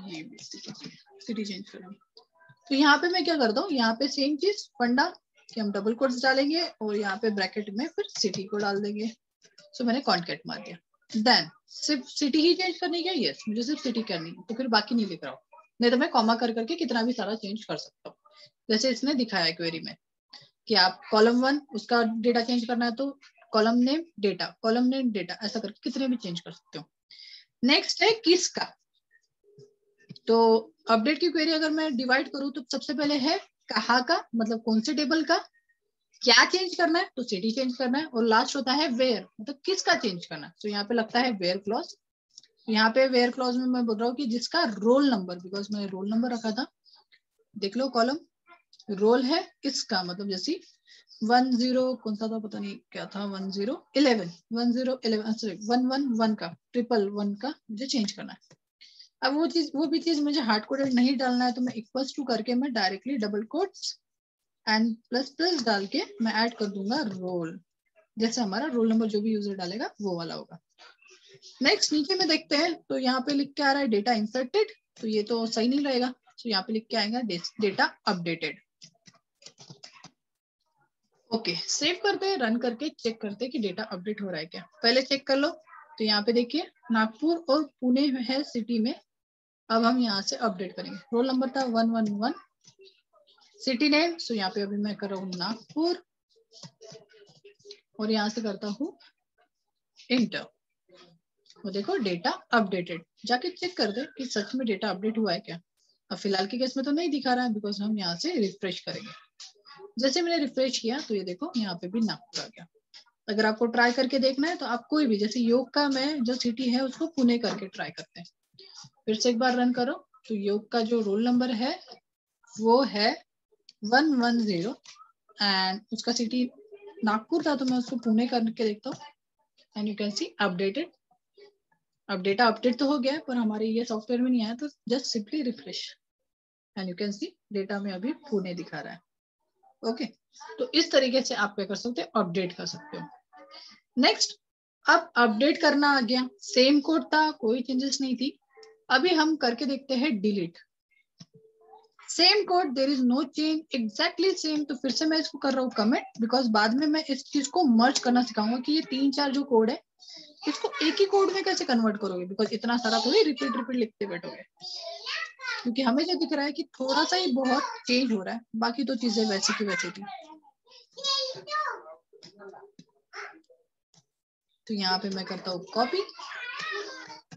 ये भी सिटी चेंज करूँ। तो यहाँ पे मैं क्या करता हूँ, यहाँ पे सेम चीज फंडा कि हम डबल कोट्स डालेंगे और यहाँ पे ब्रैकेट में फिर सिटी को डाल देंगे। सो मैंने कॉन्केट मार दिया, देन सिर्फ सिटी ही चेंज करनी है, यस मुझे सिर्फ सिटी करनी है, तो फिर बाकी नहीं लिख रहा हूँ, नहीं तो मैं कॉमा कर करके कितना भी सारा चेंज कर सकता हूँ। जैसे इसने दिखाया है क्वेरी में कि आप कॉलम 1 उसका डेटा चेंज करना है, तो column name data, column name data, ऐसा करके कितने भी चेंज कर सकते हो। नेक्स्ट है किसका, तो अपडेट की क्वेरी अगर मैं डिवाइड करूँ तो सबसे पहले है कहाँ का, मतलब कौन से टेबल का, क्या चेंज करना है, तो सिटी चेंज करना है, और लास्ट होता है वेयर, मतलब किसका चेंज करना है। तो यहाँ पे लगता है वेयर क्लॉज, यहाँ पे वेयर क्लॉज में मैं बोल रहा हूँ कि जिसका रोल नंबर, बिकॉज मैंने रोल नंबर रखा था, देख लो कॉलम रोल है किसका, मतलब जैसे 10 कौन सा था पता नहीं क्या था, 1011 सॉरी 111 का 111 का मुझे चेंज करना है। अब वो भी चीज मुझे हार्ड कोडेड नहीं डालना है, तो मैं इक्वल्स टू करके मैं directly double quotes and plus plus डाल के मैं ऐड कर दूंगा रोल, जैसे हमारा रोल नंबर जो भी यूजर डालेगा वो वाला होगा। नेक्स्ट नीचे में देखते हैं, तो यहाँ पे लिख के आ रहा है डेटा इंसर्टेड, तो ये तो सही नहीं रहेगा, तो यहाँ पे लिख के आएगा डेटा अपडेटेड। ओके सेव करते हैं, रन करके चेक करते हैं कि डेटा अपडेट हो रहा है क्या। पहले चेक कर लो, तो यहाँ पे देखिए नागपुर और पुणे है सिटी में। अब हम यहाँ से अपडेट करेंगे, रोल नंबर था 111, सिटी नेम, सो यहाँ पे अभी मैं कर रहा हूँ नागपुर और यहाँ से करता हूँ इंटर और देखो डेटा अपडेटेड। जाके चेक कर दे कि सच में डेटा अपडेट हुआ है क्या। अब फिलहाल के केस में तो नहीं दिखा रहा है बिकॉज हम यहाँ से रिफ्रेश करेंगे। जैसे मैंने रिफ्रेश किया तो ये देखो यहाँ पे भी नागपुर आ गया। अगर आपको ट्राई करके देखना है तो आप कोई भी, जैसे योग का मैं जो सिटी है उसको पुणे करके ट्राई करते हैं। फिर से एक बार रन करो तो योग का जो रोल नंबर है वो है 110 एंड उसका सिटी नागपुर था तो मैं उसको पुणे करके देखता हूँ and you can C updated. अब डेटा अपडेट तो हो गया है पर हमारे ये सॉफ्टवेयर में नहीं आया तो just simply refresh and you can see data में अभी पुणे दिखा रहा है। ओके, तो इस तरीके से आप क्या कर सकते हो, अपडेट कर सकते हो। नेक्स्ट, अब अपडेट करना आ गया, सेम कोड था, कोई चेंजेस नहीं थी। अभी हम करके देखते हैं delete. Same code, there is no change, exactly same. तो फिर से मैं इसको कर रहा हूँ कमेंट बिकॉज बाद में मैं इस चीज को मर्ज करना सिखाऊंगा कि ये 3-4 जो कोड है इसको एक ही कोड में कैसे कन्वर्ट करोगे, बिकॉज इतना सारा थोड़ी रिपीट रिपीट लिखते बैठोगे। क्योंकि हमें जो दिख रहा है कि थोड़ा सा ही बहुत चेंज हो रहा है, बाकी तो चीजें वैसी की वैसी थी। तो यहाँ पे मैं करता हूँ कॉपी।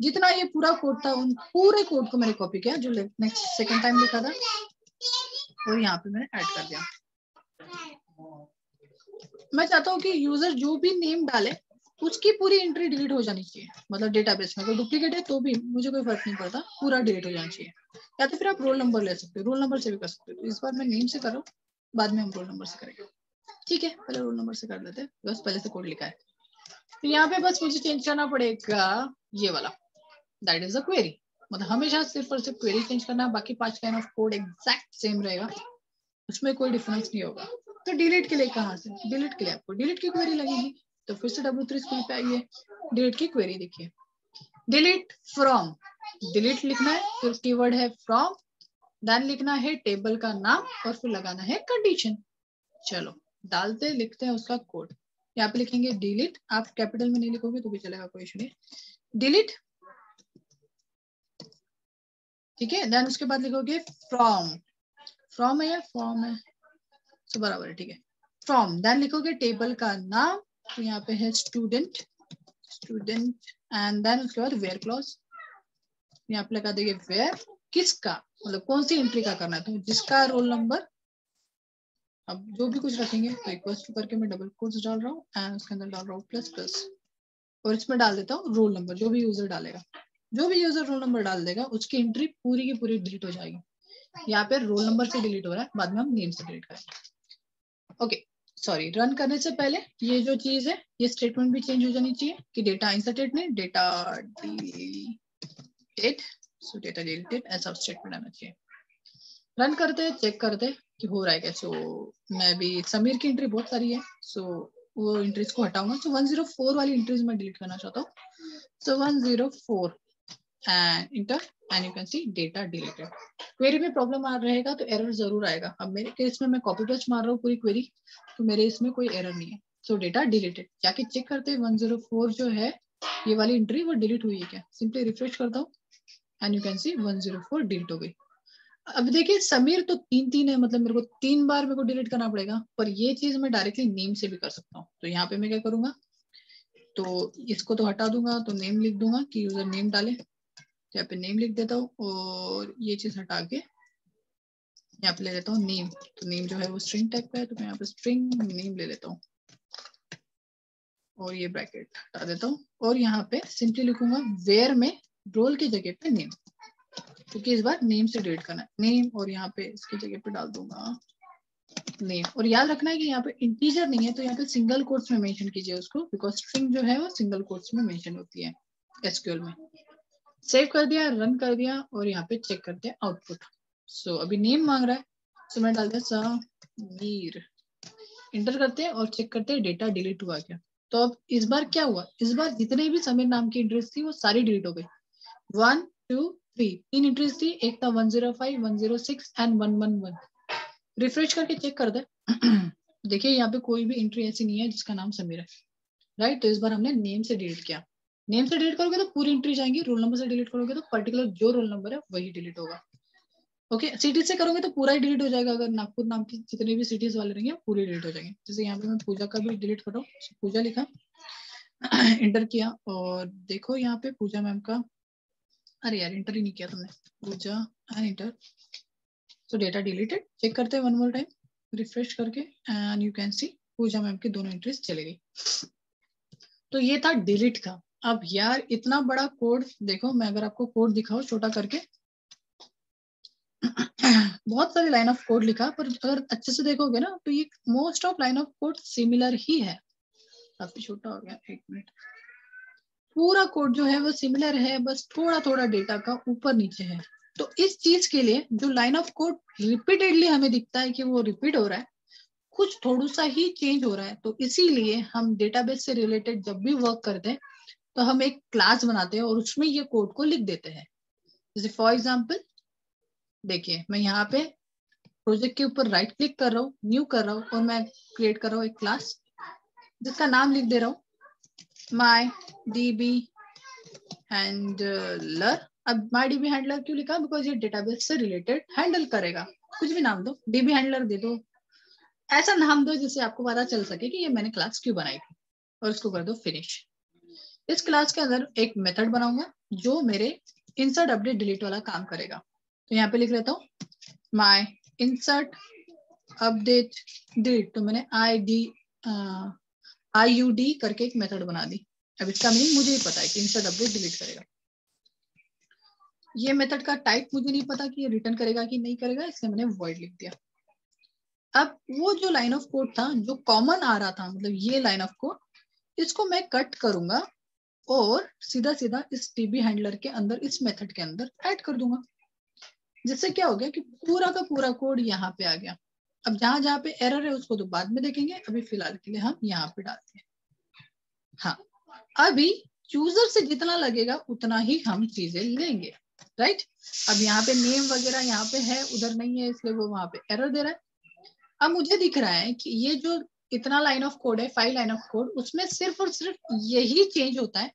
जितना ये पूरा कोड था उन पूरे कोड को मैंने कॉपी किया जो नेक्स्ट सेकंड टाइम लिखा था और यहाँ पे मैंने ऐड कर दिया। मैं चाहता हूँ कि यूजर जो भी नेम डाले उसकी पूरी एंट्री डिलीट हो जानी चाहिए। मतलब डेटाबेस में कोई डुप्लीकेट है तो भी मुझे कोई फर्क नहीं पड़ता, पूरा डिलीट हो जाना चाहिए। या तो फिर आप रोल नंबर ले सकते हो, रोल नंबर से भी कर सकते हो। तो इस बार मैं नेम से करो, बाद में हम रोल नंबर से करेंगे। ठीक है, पहले रोल नंबर से कर लेते हैं, बस पहले से कोड लिखा है। तो यहाँ पे बस मुझे चेंज करना पड़ेगा ये वाला, दैट इज अ क्वेरी। मतलब हमेशा सिर्फ और सिर्फ क्वेरी चेंज करना, बाकी 5 line of code exact same रहेगा, उसमें कोई डिफरेंस नहीं होगा। तो डिलीट के लिए कहाँ से, डिलीट के लिए आपको डिलीट की क्वेरी लगेगी। तो फिर से W3 स्कूल पे आइए, डिलीट की क्वेरी देखिए, डिलीट फ्रॉम, डिलीट लिखना है, फिर कीवर्ड है फ्रॉम, देन लिखना है टेबल का नाम और फिर लगाना है कंडीशन। चलो डालते लिखते हैं उसका कोड। यहाँ पे लिखेंगे डिलीट, आप कैपिटल में नहीं लिखोगे तो भी चलेगा, कोई इशू नहीं, डिलीट। ठीक है, देन उसके बाद लिखोगे फ्रॉम, फ्रॉम है या फॉर्म है, तो बराबर है, ठीक है। फ्रॉम, देन लिखोगे टेबल का नाम, तो यहाँ पे है स्टूडेंट, स्टूडेंट एंड देन उसके बाद वेयर क्लॉज, यहाँ पे लगा देंगे वेयर, किसका मतलब कौन सी एंट्री का करना है, तो जिसका रोल नंबर, अब जो भी कुछ रखेंगे तो इक्वल टू करके मैं डबल कोट्स डाल रहा हूँ एंड उसके अंदर डाल रहा हूँ प्लस प्लस और इसमें डाल देता हूँ रोल नंबर। जो भी यूजर डालेगा, जो भी यूजर रोल नंबर डाल देगा उसकी एंट्री पूरी की पूरी डिलीट हो जाएगी। यहाँ पे रोल नंबर से डिलीट हो रहा है, बाद में हम नेम से डिलीट करेंगे। ओके सॉरी, रन करने से पहले ये जो चीज है ये स्टेटमेंट भी चेंज हो जानी चाहिए कि डेटा इंसर्टेड नहीं, डेटा डिलीटेड, सो डेटा डिलीटेड ऐसा स्टेटमेंट आना चाहिए। रन करते चेक करते कि हो रहा है क्या। सो मैं भी, समीर की एंट्री बहुत सारी है, सो वो एंट्रीज को हटाऊंगा। सो 104 वाली एंट्रीज मैं डिलीट करना चाहता हूँ, सो 104 and inter and you can see data deleted. Query में प्रॉब्लम आ रहेगा तो एरर जरूर आएगा। अब मेरे केस में मैं कॉपी पेस्ट मार रहा हूँ पूरी क्वेरी, तो मेरे इसमें कोई एरर नहीं है। सो डेटा डिलीटेड, जाके चेक करते हैं 104 जो है ये वाली एंट्री वो डिलीट हुई है क्या। सिंपली रिफ्रेश करता हूँ and you can C 104 delete हो गई। अब देखिए समीर तो 3-3 है, मतलब मेरे को 3 बार मेरे को डिलीट करना पड़ेगा, पर ये चीज मैं डायरेक्टली नेम से भी कर सकता हूँ। तो यहाँ पे मैं क्या करूंगा, तो इसको तो हटा दूंगा, तो नेम लिख दूंगा कि यूजर नेम डाले, यहाँ पे नेम लिख देता हूँ और ये चीज हटा के यहाँ पे ले लेता हूँ नेम। तो नेम जो है वो स्ट्रिंग टाइप का है, तो मैं यहाँ पे स्ट्रिंग नेम ले लेता हूँ और ये ब्रैकेट हटा देता हूँ और यहाँ पे सिंपली लिखूंगा वेयर में रोल की जगह पे नेम, क्योंकि इस बार नेम से डिलीट करना है नेम, और यहाँ पे इसकी जगह पे डाल दूंगा नेम। और याद रखना है कि यहाँ पे इंटीजर नहीं है तो यहाँ पे सिंगल कोट्स में मेंशन कीजिए उसको, बिकॉज स्ट्रिंग जो है वो सिंगल कोट्स में मेंशन होती है एसक्यूएल में। सेव कर दिया, रन कर दिया और यहाँ पे चेक करते हैं आउटपुट। सो अभी नेम मांग रहा है, सो मैं डाल दिया समीर, इंटर करते हैं और चेक करते हैं डेटा डिलीट हुआ क्या। तो अब इस बार क्या हुआ, इस बार जितने भी समीर नाम की एंट्रीज थी वो सारी डिलीट हो गई। 1 2 3 तीन एंट्रीज थी, एक था 105 106 एंड 111। रिफ्रेश करके चेक कर दे देखिए यहाँ पे कोई भी एंट्री ऐसी नहीं है जिसका नाम समीर है, राइट। तो इस बार हमने नेम से डिलीट किया। नेम से डिलीट करोगे तो पूरी एंट्री जाएंगी, रोल नंबर से डिलीट करोगे तो पर्टिकुलर जो रोल नंबर है वही डिलीट होगा। ओके सिटी से करोगे तो पूरा ही डिलीट हो जाएगा, अगर नागपुर नाम की जितने भी सिटीज वाले रहेंगे पूरे डिलीट हो जाएंगे। जैसे यहाँ पे मैं पूजा का भी डिलीट कर रहा हूँ, पूजा लिखा इंटर किया और देखो यहाँ पे पूजा मैम का, अरे यार इंटर ही नहीं किया तुमने, Pooja and enter, so data deleted. Check करते हैं वन मोर टाइम रिफ्रेश करके and you can see Pooja ma'am की दोनों एंट्रीज चले गई। तो ये था डिलीट का। अब यार इतना बड़ा कोड देखो, मैं अगर आपको कोड दिखाऊं छोटा करके बहुत सारी लाइन ऑफ कोड लिखा, पर अगर अच्छे से देखोगे ना तो ये most of line of code similar ही है। काफी छोटा हो गया, एक मिनट। पूरा कोड जो है वो सिमिलर है, बस थोड़ा थोड़ा डेटा का ऊपर नीचे है। तो इस चीज के लिए जो लाइन ऑफ कोड रिपीटेडली हमें दिखता है कि वो रिपीट हो रहा है, कुछ थोड़ा सा ही चेंज हो रहा है, तो इसीलिए हम डेटाबेस से रिलेटेड जब भी वर्क करते हैं तो हम एक क्लास बनाते हैं और उसमें ये कोड को लिख देते हैं। जैसे फॉर एग्जाम्पल देखिए, मैं यहाँ पे प्रोजेक्ट के ऊपर राइट क्लिक कर रहा हूँ, न्यू कर रहा हूँ और मैं क्रिएट कर रहा हूँ एक क्लास जिसका नाम लिख दे रहा हूँ माई डीबी हैंडलर। अब माई डीबी हैंडलर क्यों लिखा? बिकॉज ये डेटाबेस से रिलेटेड हैंडल करेगा। कुछ भी नाम दो, डीबी हैंडलर दे दो, ऐसा नाम दो जिससे आपको पता चल सके कि ये मैंने क्लास क्यों बनाई थी, और इसको कर दो फिनिश। इस क्लास के अंदर एक मेथड बनाऊंगा जो मेरे इंसर्ट अपडेट डिलीट वाला काम करेगा। तो यहाँ पे लिख लेता हूँ माई इंसर्ट अपडेट डिलीट। तो मैंने IUD करके एक मेथड बना दी। अब इसका मीनिंग मुझे ही पता है कि इंसर्ट अपडेट डिलीट करेगा। ये मेथड का टाइप मुझे नहीं पता कि ये रिटर्न करेगा कि नहीं करेगा, इसलिए मैंने वॉइड लिख दिया। अब वो जो लाइन ऑफ कोड था जो कॉमन आ रहा था, मतलब ये लाइन ऑफ कोड, इसको मैं कट करूंगा और सीधा सीधा इस डीबी हैंडलर के अंदर, इस मेथड के अंदर ऐड कर दूंगा। जिससे क्या हो गया कि पूरा का पूरा कोड यहाँ पे आ गया। अब जहां जहां पे एरर है उसको तो बाद में देखेंगे, अभी फिलहाल के लिए हम यहाँ पे डालते हैं। हाँ, अभी यूजर से जितना लगेगा उतना ही हम चीजें लेंगे, राइट। अब यहाँ पे नेम वगैरह यहाँ पे है, उधर नहीं है, इसलिए वो वहां पे एरर दे रहा है। अब मुझे दिख रहा है कि ये जो इतना लाइन ऑफ कोड है, 5 लाइन ऑफ कोड, उसमें सिर्फ और सिर्फ यही चेंज होता है,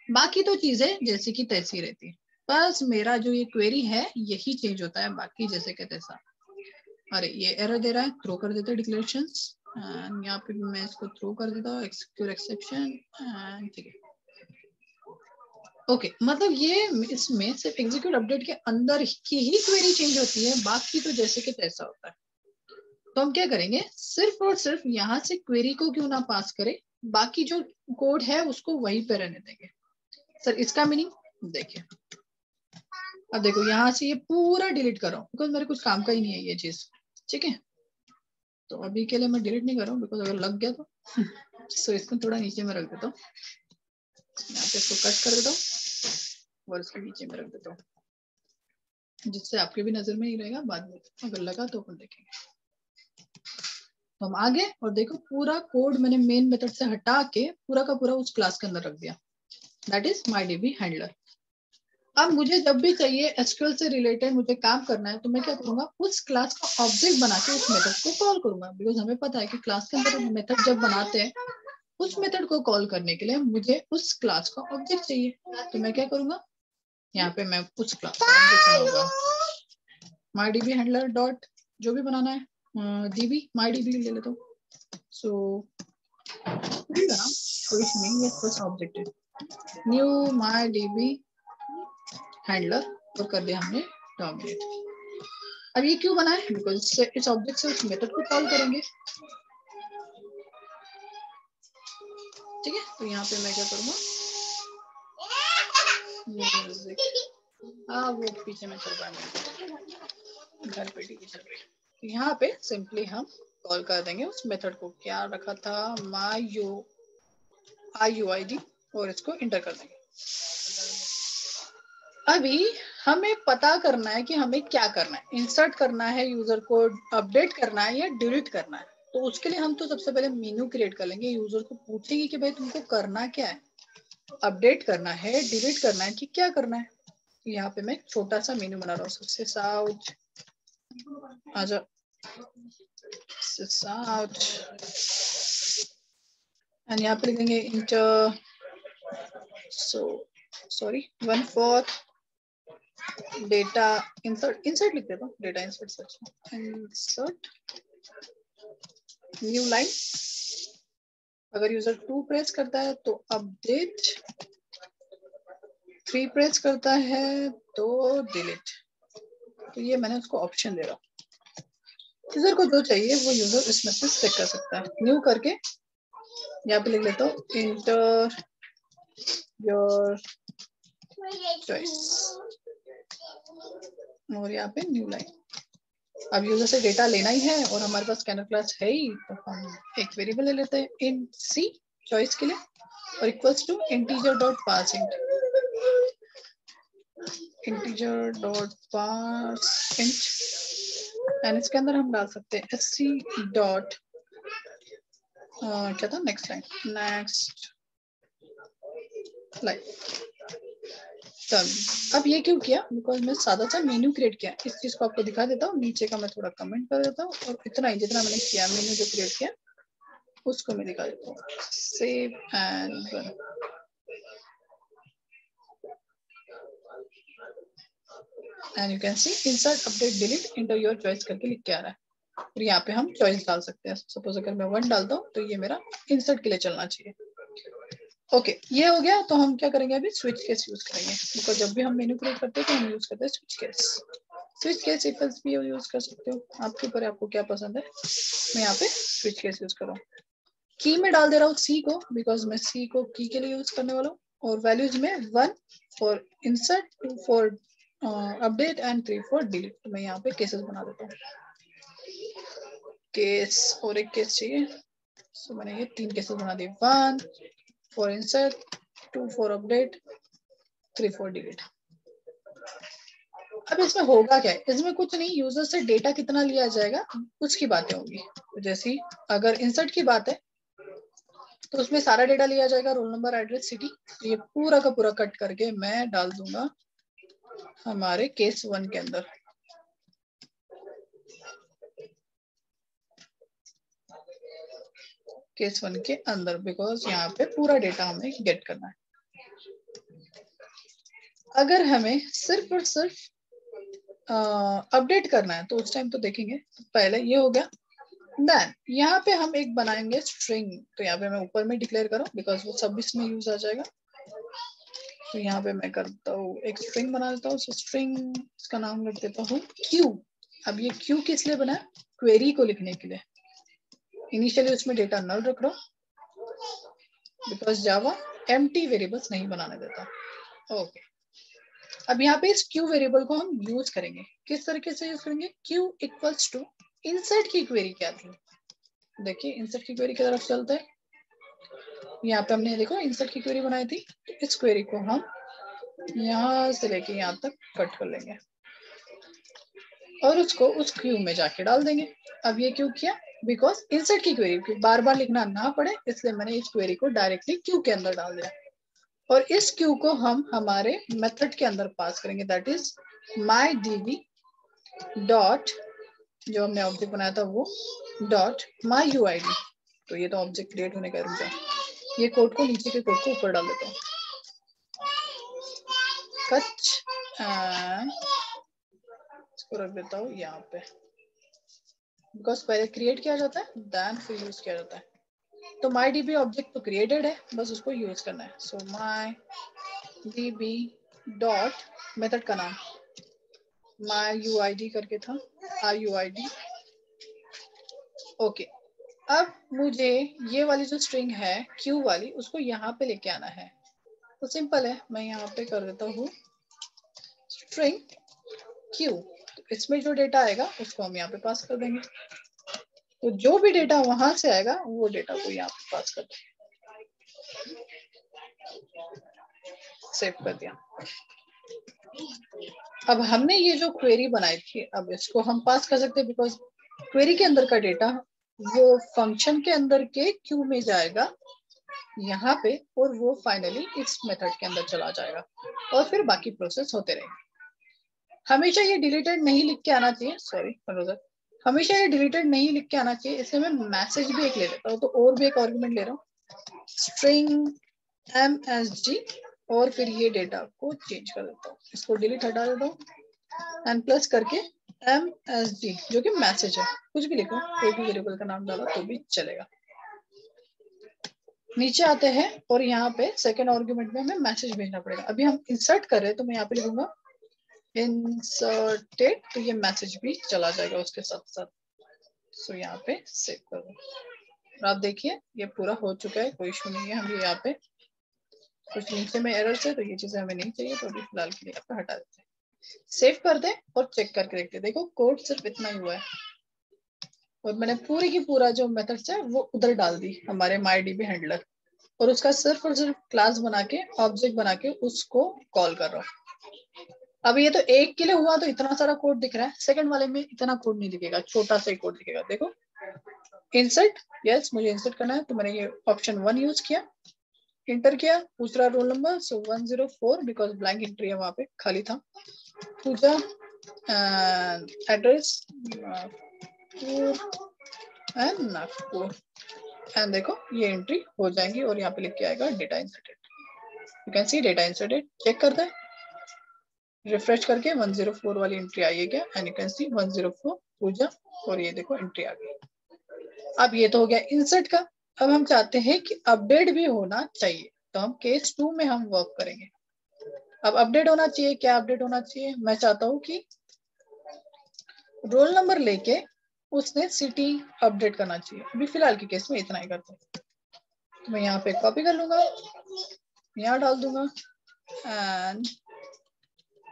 बाकी तो चीजें जैसी की तैसी रहती है। बस मेरा जो ये क्वेरी है यही चेंज होता है, बाकी जैसे के तैसा। अरे ये एरर दे रहा है, थ्रो कर देते हैं डिक्लेरेशंस। यहाँ पे मैं इसको थ्रो कर देता हूँ एक्सेक्यूट एक्सेप्शन, ठीक है। ओके, मतलब ये इसमें सिर्फ एग्जीक्यूट अपडेट के अंदर की ही क्वेरी चेंज होती है, बाकी तो जैसे कि तैसा होता है। तो हम क्या करेंगे, सिर्फ और सिर्फ यहाँ से क्वेरी को क्यों ना पास करें, बाकी जो कोड है उसको वहीं पे रहने देंगे। सर इसका मीनिंग देखिए, अब देखो यहाँ से ये पूरा डिलीट कर रहा हूँ बिकॉज मेरे कुछ काम का ही नहीं है ये चीज, ठीक है। तो अभी के लिए मैं डिलीट नहीं कर रहा हूँ बिकॉज अगर लग गया तो सो इसको थोड़ा नीचे में रख देता हूँ, यहाँ पे इसको कट कर देता हूँ और इसको नीचे में रख देता हूँ, जिससे आपके भी नजर में नहीं रहेगा, बाद में अगर लगा तो अपन देखेंगे। तो हम आगे और देखो पूरा कोड मैंने मेन मेथड से हटा के पूरा का पूरा उस क्लास के अंदर रख दिया, that is my DB handler. अब मुझे जब भी चाहिए एसक्यूएल से रिलेटेड मुझे काम करना है, तो मैं क्या करूंगा, उस क्लास का ऑब्जेक्ट बना के उस मेथड को कॉल करूंगा। बिकॉज हमें पता है कि क्लास के अंदर मेथड जब बनाते हैं, उस मेथड को कॉल करने के लिए मुझे उस क्लास का ऑब्जेक्ट चाहिए। तो मैं क्या करूंगा, यहाँ पे मैं उस क्लास का ऑब्जेक्ट बनाऊंगा, माई डीबी हैंडलर डॉट जो भी बनाना है, डीबी माई डीबी ले लेता हूँ। सो ये फर्स्ट ऑब्जेक्ट है, न्यू माई डीबी हैंडलर, और कर दिया हमने टर्मिनेट। अब ये क्यों बना है, बिकॉज इस ऑब्जेक्ट से उस मेथड को कॉल करेंगे, ठीक है। तो यहाँ पे मैं क्या करूंगा, वो पीछे में चल रहा है, घर पे टीवी चल रही है। तो यहाँ पे सिंपली हम कॉल कर देंगे उस मेथड को, क्या रखा था, IUID, और इसको इंटर कर देंगे। अभी हमें पता करना है कि हमें क्या करना है, इंसर्ट करना है, यूजर को अपडेट करना है या डिलीट करना है। तो उसके लिए हम तो सबसे पहले मेन्यू क्रिएट कर लेंगे, यूजर को पूछेंगे कि भाई तुमको करना क्या है, अपडेट करना है, डिलीट करना है कि क्या करना है। यहाँ पे मैं छोटा सा मेन्यू बना रहा हूँ, सबसे साउथ आजा, साउथ, एंड यहाँ पे लिखेंगे inter, so sorry 1/4 data insert लिख देता हूँ, डेटा इंसर्ट न्यू लाइन। अगर यूजर 2 प्रेस करता है तो अपडेट, 3 प्रेस करता है तो डिलीट। तो ये मैंने उसको ऑप्शन दे रहा। यूजर को जो चाहिए वो यूजर इसमें से सेट कर सकता है। न्यू करके यहाँ पे लिख लेता हूँ इंटर योर चॉइस और यहाँ पे न्यू लाइन। अब यूजर से डेटा लेना ही है और हमारे पास स्कैनर क्लास है ही, तो हम एक वेरिएबल ले लेते हैं इन सी चॉइस के लिए और equals to integer dot parse int, integer dot parse int and इसके अंदर हम डाल सकते हैं एससी डॉट क्या था नेक्स्ट लाइन। अब ये क्यों किया, बिकॉज मैं सादा सा मेन्यू क्रिएट किया। इस चीज को आपको दिखा देता हूँ, नीचे का मैं थोड़ा कमेंट कर देता हूँ और इतना ही जितना मैंने किया मेन्यू जो क्रिएट किया उसको मैं दिखा देता हूँ। Save and run. And you can C insert update delete inter your choice करके लिख के आ रहा है और यहाँ पे हम चॉइस डाल सकते हैं। सपोज अगर मैं 1 डालता हूँ तो ये मेरा इंसर्ट के लिए चलना चाहिए। ओके ये हो गया। तो हम क्या करेंगे अभी स्विच केस यूज करेंगे, बिकॉज जब भी हम मेन्यू क्रिएट करते हैं तो हम यूज करते हैं switch case. Switch case if else भी यूज कर सकते हो, आपके ऊपर आपको क्या पसंद है। मैं यहाँ पे स्विच केस यूज कर रहा हूँ। की में डाल दे रहा हूँ सी को, बिकॉज मैं सी को की के लिए यूज करने वाला हूँ। और वैल्यूज में 1 for insert, 2 for update and 3 for delete. तो मैं यहाँ पे केसेस बना देता हूँ। केस और एक केस चाहिए, सो मैंने ये 3 केसेस बना दिए। 1 for insert, 2 for update, 3 for delete. अब इसमें होगा क्या है, इसमें कुछ नहीं, यूजर से डेटा कितना लिया जाएगा उसकी बातें होंगी। तो जैसे अगर इंसर्ट की बात है तो उसमें सारा डेटा लिया जाएगा, रोल नंबर, एड्रेस, सिटी। ये पूरा का पूरा कट करके मैं डाल दूंगा हमारे केस 1 के अंदर। केस 1 के अंदर, बिकॉज यहाँ पे पूरा डेटा हमें गेट करना है। अगर हमें सिर्फ और सिर्फ अपडेट करना है तो उस टाइम तो देखेंगे। पहले ये हो गया। देन यहाँ पे हम एक बनाएंगे स्ट्रिंग। तो यहाँ पे मैं ऊपर में डिक्लेयर करूँ बिकॉज वो सब इसमें यूज आ जाएगा। तो यहाँ पे मैं करता हूँ एक स्ट्रिंग बना देता हूँ। स्ट्रिंग इसका नाम रख देता हूँ क्यू। अब ये क्यू किस लिए बना है, क्वेरी को लिखने के लिए। इनिशियली उसमें डेटा नल रख रहा हूँ बिकॉज जावा एम्प्टी वेरिएबल्स नहीं बनाने देता। ओके अब यहाँ पे इस क्यू वेरिएबल को हम यूज करेंगे। किस तरीके से यूज करेंगे, क्यू इक्वल्स टू इंसर्ट की क्वेरी क्या थी। देखिए इंसर्ट की क्वेरी की तरफ चलते हैं। यहाँ पे हमने देखो इंसर्ट की क्वेरी बनाई थी। तो इस क्वेरी को हम यहाँ से लेके यहाँ तक कट कर लेंगे और उसको उस क्यू में जाके डाल देंगे। अब ये क्यों किया, बिकॉज इंसर्ट की क्वेरी बार बार लिखना ना पड़े, इसलिए मैंने इस क्वेरी को डायरेक्टली क्यू के अंदर डाल दिया। और इस क्यू को हम हमारे मेथड के अंदर पास करेंगे, that is my DB dot, जो हमने ऑब्जेक्ट बनाया था वो डॉट माई यूआईडी। तो ये तो ऑब्जेक्ट क्रिएट होने का रुक जाए, ये कोड को नीचे के कोड को ऊपर डाल देता हूँ। कट इसको रख देता हूँ यहाँ पे, बिकॉज पहले क्रिएट किया जाता है देन फिर यूज किया जाता है। तो माई डीबी ऑब्जेक्ट तो क्रिएटेड है, बस उसको यूज करना है। सो माई डीबी डॉट मेथड का नाम माई यूआईडी करके था, IUID। ओके अब मुझे ये वाली जो स्ट्रिंग है क्यू वाली उसको यहाँ पे लेके आना है। तो सिंपल है, मैं यहाँ पे कर देता हूँ स्ट्रिंग क्यू। तो इसमें जो डेटा आएगा उसको हम यहाँ पे पास कर देंगे। तो जो भी डेटा वहां से आएगा वो डेटा को यहाँ पे पास कर देंगे। सेव कर दिया। अब हमने ये जो क्वेरी बनाई थी अब इसको हम पास कर सकते हैं, बिकॉज क्वेरी के अंदर का डेटा वो फंक्शन के अंदर के क्यू में जाएगा यहाँ पे और वो फाइनली इस मेथड के अंदर चला जाएगा और फिर बाकी प्रोसेस होते रहेंगे। हमेशा ये डिलीटेड नहीं लिख के आना चाहिए, सॉरी मनोजर, हमेशा ये डिलीटेड नहीं लिख के आना चाहिए। इसलिए मैं मैसेज भी एक ले लेता हूँ। तो और भी एक आर्गुमेंट ले रहा हूँ, स्ट्रिंग MSG और फिर ये डेटा को चेंज कर देता हूँ, इसको डिलीट हटा देता हूँ एंड प्लस करके MSG जो कि मैसेज है, कुछ भी लिखो, कोई भी वेरिएबल का नाम डाला तो भी चलेगा। नीचे आते हैं और यहाँ पे सेकेंड आर्गुमेंट में हमें मैसेज भेजना पड़ेगा। अभी हम इंसर्ट कर रहे हैं तो मैं यहाँ पे लिखूंगा इंसर्टेड, तो ये मैसेज भी चला जाएगा उसके साथ साथ। सो यहाँ पे सेव कर दो और आप देखिए ये पूरा हो चुका है, कोई इशू नहीं है। हम यहाँ पे कुछ नीचे में एरर है तो ये चीजें हमें नहीं चाहिए, तो अभी फिलहाल के लिए यहाँ पे हटा देते हैं। सेव कर दे और चेक करके देखते हैं। देखो कोड सिर्फ इतना ही हुआ है और मैंने पूरी की पूरा जो मेथड्स है वो उधर डाल दी हमारे MyDB हैंडलर, और उसका सिर्फ और सिर्फ क्लास बना के ऑब्जेक्ट बना के उसको कॉल कर रहा हूँ। अब ये तो एक के लिए हुआ तो इतना सारा कोड दिख रहा है, सेकंड वाले में इतना कोड नहीं दिखेगा, छोटा सा ही कोड दिखेगा। देखो इंसर्ट, यस मुझे इंसर्ट करना है तो मैंने ये ऑप्शन 1 यूज किया, इंटर किया, दूसरा role number so 104 because blank entry है वहां पे, खाली था। पूजा एड्रेस एंड नागपुर एंड देखो ये एंट्री हो जाएंगी और यहाँ पे लिख के आएगा data inserted. You can see data inserted. Check करते हैं, रिफ्रेश करके 104 वाली एंट्री आई है क्या, एंड यू कैन सी 104 पूजा, और ये देखो एंट्री आ गई। अब ये तो हो गया इंसर्ट का। अब हम चाहते हैं कि अपडेट भी होना चाहिए, तो हम केस 2 में हम वर्क करेंगे। अब अपडेट होना चाहिए, क्या अपडेट होना चाहिए, मैं चाहता हूँ कि रोल नंबर लेके उसने सिटी अपडेट करना चाहिए। अभी फिलहाल के केस में इतना ही करते हैं, तो मैं यहाँ पे कॉपी कर लूंगा, यहाँ डाल दूंगा एंड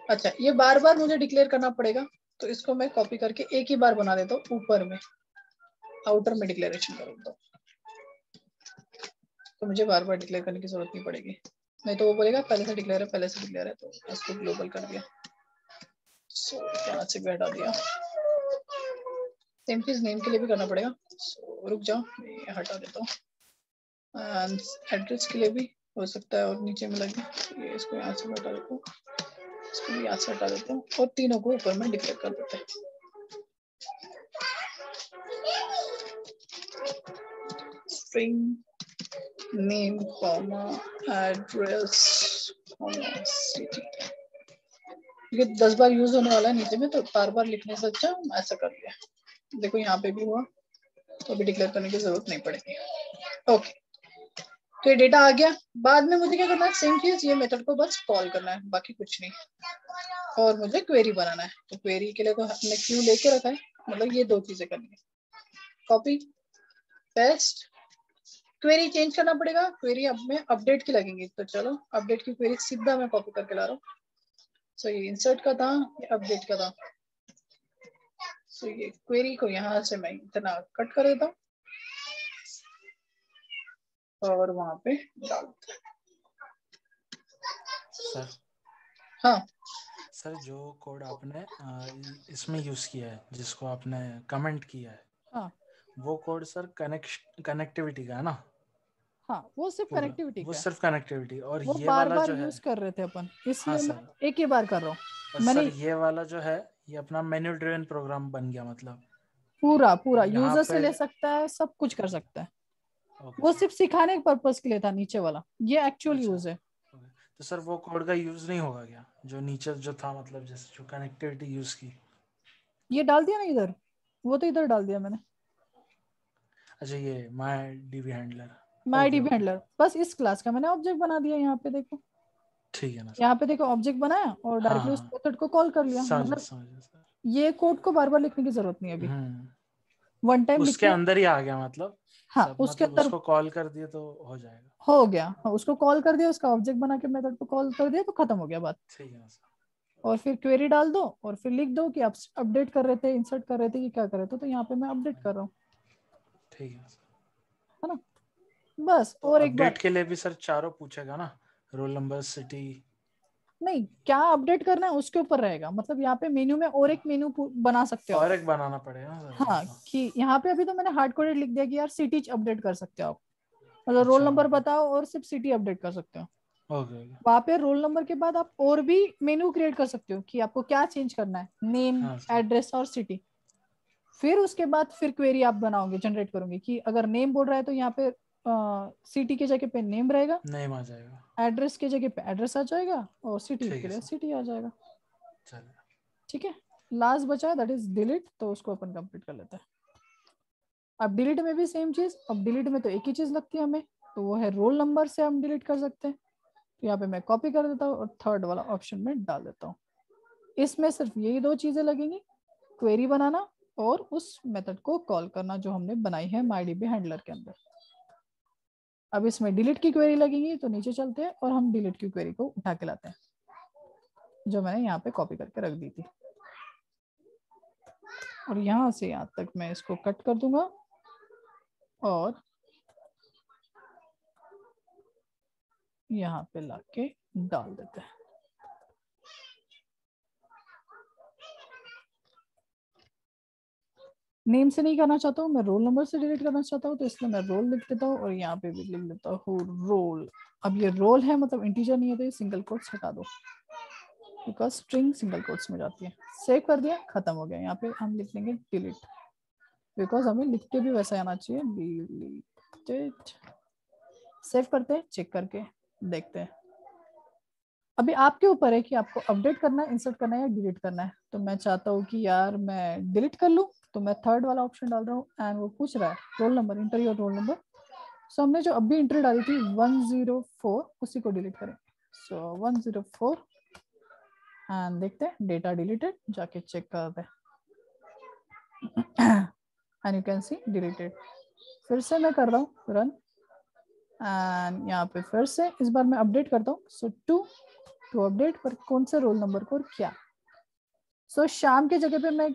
अच्छा ये बार बार मुझे डिक्लेयर करना पड़ेगा, तो इसको मैं कॉपी करके एक ही बार बना देता हूँ, ऊपर में आउटर में डिक्लेरेशन कर देता हूँ, तो मुझे बार बार डिक्लेयर करने की जरूरत नहीं पड़ेगी। नहीं तो वो बोलेगा पहले से डिक्लेयर है, पहले से डिक्लेयर है, तो इसको ग्लोबल कर दिया। सो यहाँ से भी हटा दिया। सेम चीज नेम के लिए भी करना पड़ेगा, सो रुक जाओ मैं हटा देता हूँ। एड्रेस के लिए भी हो सकता है और नीचे में लगे, ये इसको यहाँ से हटा देता हूँ, इसको भी यहाँ से हटा देता हूँ और तीनों को ऊपर में डिक्लेयर कर देते हैं। String name comma address comma city, ये 10 बार यूज होने वाला है नीचे में, तो बार बार लिखने से अच्छा ऐसा कर लिया। देखो यहाँ पे भी हुआ, तो अभी डिक्लेयर करने की जरूरत नहीं पड़ेगी। ओके, तो ये डेटा आ गया। बाद में मुझे क्या करना है, सेम चीज ये मेथड को बस कॉल करना है, बाकी कुछ नहीं। और मुझे क्वेरी बनाना है, तो क्वेरी के लिए तो हमने क्यू लेके रखा है, मतलब ये दो चीजें करनी है, कॉपी पेस्ट। क्वेरी चेंज करना पड़ेगा, क्वेरी अब में अपडेट की लगेंगी, तो चलो अपडेट की क्वेरी सीधा मैं कॉपी करके ला रहा हूँ। सो ये इंसर्ट का था, ये अपडेट का था। सो ये क्वेरी को यहाँ से मैं इतना कट कर देता हूँ और वहां पे डाल देता हूँ। सर हाँ सर, जो कोड आपने इसमें यूज किया है, जिसको आपने कमेंट किया है, हाँ वो कोड सर कनेक्टिविटी का है ना? हाँ, वो सिर्फ पूरा कनेक्टिविटी वो का है, सिर्फ कनेक्टिविटी, और वो ये बार वाला बार जो है, यूज कर रहे थे अपन, हाँ इसलिए सर, मैं एक ही बार कर रहा हूँ। और मैंने सर ये वाला जो है ये अपना मेन्यू ड्रिवन प्रोग्राम बन गया, मतलब पूरा पूरा यहाँ यूजर से पे ले सकता है, सब कुछ कर सकता है। ओके वो सर, सिर्फ सिखाने के पर्पस के लिए था नीचे वाला, ये एक्चुअल अच्छा यूज है। ओके। तो सर वो कोड का यूज नहीं होगा क्या, जो नीचे जो था, मतलब जैसे जो कनेक्टिविटी यूज की? ये डाल दिया ना इधर, वो तो इधर डाल दिया मैंने, अच्छा ये my dB handler, okay MyDB okay, handler. बस इस क्लास का मैंने ऑब्जेक्ट बना दिया, यहाँ पे देखो, ठीक है ना सर। यहाँ पे देखो ऑब्जेक्ट बनाया और हाँ डायरेक्टली उस हाँ, मेथड को कॉल कर लिया। समझ मतलब समझ सर। ये कोड को बार बार लिखने की जरूरत नहीं है अभी, हम्म, वन टाइम लिख उसके के। अंदर ही आ गया, मतलब हाँ सब, उसके मतलब अंदर उसको कॉल कर दिए तो हो जाएगा। हो गया, हाँ, उसको कॉल कर दिया, उसका ऑब्जेक्ट बना के मेथड को कॉल कर दिया, तो खत्म हो गया बात। ठीक है ना सर। और फिर क्वेरी डाल दो और फिर लिख दो कि आप अपडेट कर रहे थे, इंसर्ट कर रहे थे, कि क्या कर रहे थे, तो यहाँ पे मैं अपडेट कर रहा हूँ, ठीक है सर। है ना। बस तो और एक अपडेट बार, के लिए भी सर चारों पूछेगा ना, रोल नंबर, सिटी? नहीं क्या अपडेट करना है उसके ऊपर रहेगा, मतलब यहाँ पे मेन्यू में और एक मेन्यू बना सकते हो आप। और एक बनाना पड़ेगा ना सर, हाँ, मतलब? कि यहाँ पे अभी तो मैंने हार्ड कोडेड लिख दिया कि यार सिटी अपडेट कर सकते हो आप, मतलब रोल अच्छा नंबर बताओ और सिर्फ सिटी अपडेट कर सकते हो। ओके ओके, वहां पे रोल नंबर के बाद आप और भी मेन्यू क्रिएट कर सकते हो कि आपको क्या चेंज करना है, नेम, हाँ सर, एड्रेस और सिटी। फिर उसके बाद फिर क्वेरी आप बनाओगे, जनरेट करोगे कि अगर नेम बोल रहा है तो यहाँ पे सिटी की जगह पे नेम रहेगा, नेम आ जाएगा, एड्रेस की जगह पे एड्रेस आ जाएगा, और सिटी ठीक के है लिए सर। सिटी आ जाएगा। चलिए, ठीक है, लास्ट बचा है दैट इज डिलीट, तो उसको अपन कंप्लीट कर लेते हैं। अब डिलीट में भी सेम चीज, अब डिलीट में तो एक ही चीज लगती है हमें, तो वो है रोल नंबर से हम डिलीट कर सकते हैं। तो यहाँ पे मैं कॉपी कर देता हूँ और थर्ड वाला ऑप्शन में डाल देता हूँ। इसमें सिर्फ यही दो चीजें लगेंगी, क्वेरी बनाना और उस मेथड को कॉल करना जो हमने बनाई है MyDB हैंडलर के अंदर। अब इसमें डिलीट की क्वेरी लगेगी, तो नीचे चलते हैं और हम डिलीट की क्वेरी को उठा के लाते हैं, जो मैंने यहाँ पे कॉपी करके रख दी थी। और यहाँ से यहाँ तक मैं इसको कट कर दूंगा और यहाँ पे लाके डाल देते हैं। नेम से नहीं करना चाहता हूँ मैं, रोल नंबर से डिलीट करना चाहता हूँ, तो इसलिए मैं रोल लिख देता हूँ और यहाँ पे भी लिख देता हूँ रोल। अब ये रोल है मतलब इंटीजर नहीं है, तो ये सिंगल कोट्स हटा दो, बिकॉज स्ट्रिंग सिंगल कोट्स में जाती है। सेव कर दिया, खत्म हो गया। यहाँ पे हम लिख लेंगे डिलीट, बिकॉज हमें लिख के भी वैसा आना चाहिए, डिलीटेड। सेव करते हैं, चेक करके देखते हैं। अभी आपके ऊपर है कि आपको अपडेट करना है, इंसर्ट करना है या डिलीट करना है। तो मैं चाहता हूँ कि यार मैं डिलीट कर लूँ, तो मैं थर्ड वाला ऑप्शन डाल रहा हूँ एंड वो पूछ रहा है roll number, enter your roll number. So हमने जो अभी एंट्री डाली थी 104, उसी को डिलीट करें। सो 104 एंड देखते हैं डेटा डिलीटेड, जाके चेक करते हैं and you can C deleted. फिर से मैं कर रहा हूँ रन एंड यहाँ पे फिर से इस बार मैं अपडेट करता हूँ। सो टू अपडेट, पर कौन से रोल नंबर को और क्या। सो शाम की जगह पे मैं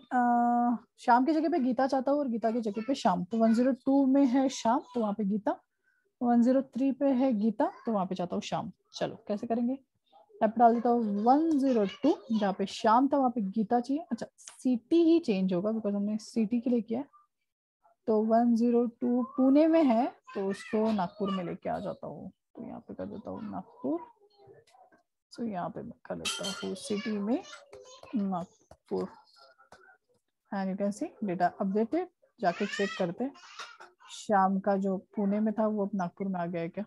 शाम की जगह पे गीता चाहता हूँ और गीता की जगह पे शाम। तो 102 में है शाम, तो वहाँ पे गीता। 103 पे है गीता, तो वहाँ पे चाहता हूँ शाम। चलो कैसे करेंगे, यहाँ पे डाल देता हूँ 102, जहाँ पे शाम था वहाँ पे गीता चाहिए। अच्छा, सिटी ही चेंज होगा बिकॉज हमने सिटी के लिए किया है। तो 102 पुणे में है, तो उसको नागपुर में लेके आ जाता हूँ। तो यहाँ पे कर देता हूँ नागपुर। तो यहाँ पे मैं कर लेता हूँ सिटी में Nagpur and you can see data updated. जाके चेक करते हैं शाम का जो पुणे में था वो अब नागपुर में आ गया है क्या।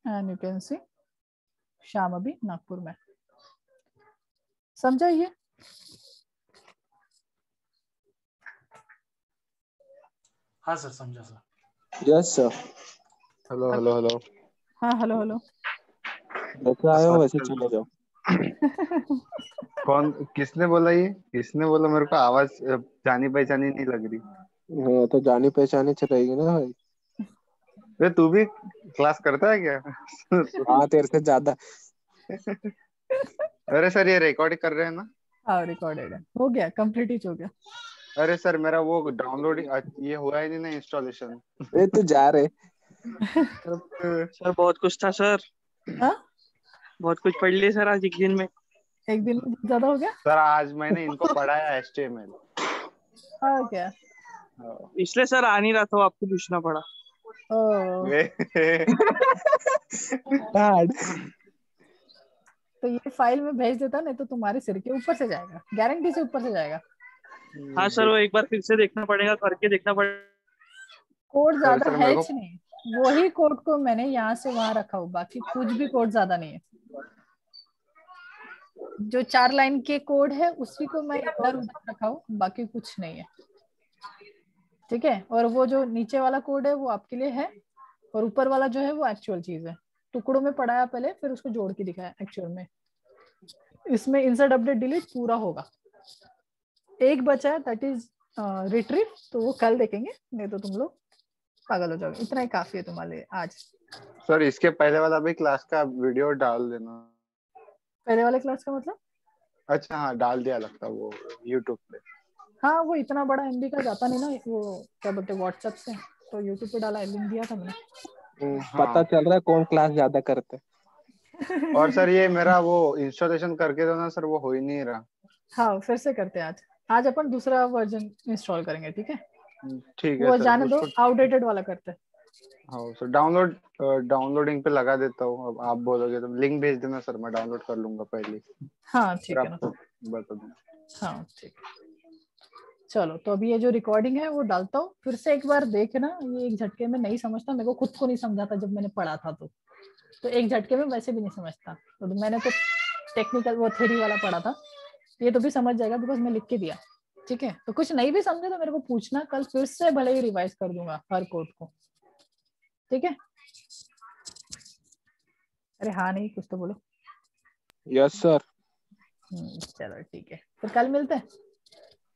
एंड यू कैन सी शाम अभी नागपुर में। समझा ये? हाँ सर, समझा sir. Yes sir. Hello hello hello. हाँ हेलो हेलो। जैसे आए हो वैसे चले जाओ। कौन, किसने बोला ये? किसने बोला? मेरे को आवाज जानी पहचानी नहीं लग रही। हाँ, तो जानी पहचानी रहेगी ना भाई। वे तू भी क्लास करता है क्या? हाँ, तेरे से ज्यादा। अरे सर, ये रिकॉर्ड कर रहे हैं ना? हाँ रिकॉर्डेड है, हो गया कंप्लीट ही हो गया। अरे सर, मेरा वो डाउनलोड ये हुआ ही नहीं ना, इंस्टॉलेशन। ए तू जा रहे। सर बहुत कुछ था सर, हाँ बहुत कुछ पढ़ लिए सर आज एक दिन में। एक दिन में ज्यादा हो गया। सर आज मैंने इनको पढ़ाया HTML। हाँ क्या? इसलिए सर आ नहीं रहा था, आपको पूछना पड़ा। ओ हार्ड। तो ये फाइल में भेज देता, नहीं तो तुम्हारे सिर के ऊपर से जाएगा, गारंटी से ऊपर से जाएगा। हाँ सर, वो एक बार फिर से देखना पड़ेगा, करके देखना पड़ेगा। कोड ज्यादा सर है मेरे को ही नहीं, वही कोड को मैंने यहाँ से वहां रखा हूँ, बाकी कुछ भी कोड ज्यादा नहीं है। जो 4 लाइन के कोड है उसी को मैं इधर उधर रखा हूँ, बाकी कुछ नहीं है। ठीक है, और वो जो नीचे वाला कोड है वो आपके लिए है, और ऊपर वाला जो है वो एक्चुअल चीज है। टुकड़ों में पढ़ाया पहले, फिर उसको जोड़ के दिखाया एक्चुअल में। इसमें इंसर्ट अपडेट डिलीट पूरा होगा। एक बचा है दैट इज रिट्रीव, तो वो कल देखेंगे, नहीं तो तुम लोग पागल हो जाओगे। इतना ही काफी है तुम्हारे लिए आज। सर इसके पहले वाला भी क्लास का वीडियो डाल देना। पहले वाले क्लास का मतलब? अच्छा हाँ, डाल दिया लगता है वो YouTube पे। हाँ वो इतना बड़ा MB का जाता नहीं ना, वो क्या बोलते व्हाट्सएप से, तो यूट्यूब पे डाला, लिंक दिया था मैंने। पता चल रहा है कौन क्लास ज्यादा करते। और सर ये मेरा वो इंस्टॉलेशन करके दो ना सर, वो हो ही नहीं रहा। हाँ फिर से करते हैं आज। आज अपन दूसरा वर्जन इंस्टॉल करेंगे, ठीक है? ठीक है वो सर, जाने दो, उसको आउटडेटेड वाला करते हैं। हाँ सर, डाउनलोडिंग पे लगा देता हूँ। अब आप बोलोगे तो लिंक भेज देना सर, मैं डाउनलोड कर लूंगा पहले। हाँ फिर ठीक है ना। आपको बता दूंगा। हाँ ठीक है। चलो तो अभी ये जो रिकॉर्डिंग है वो डालता हूँ, फिर से एक बार देखना। ये एक झटके में नहीं समझता, मेरे को खुद को नहीं समझा था जब मैंने पढ़ा था, तो एक झटके में वैसे भी नहीं समझता। तो मैंने तो टेक्निकल वो थ्योरी वाला पढ़ा था, ये तो भी समझ जाएगा बिकॉज मैं लिख के दिया। ठीक है, तो कुछ नहीं भी समझे तो मेरे को पूछना, कल फिर से भले ही रिवाइज कर दूंगा हर कोड को। ठीक है, अरे हाँ नहीं कुछ तो बोलो। Yes sir. चलो ठीक है, फिर कल मिलते हैं।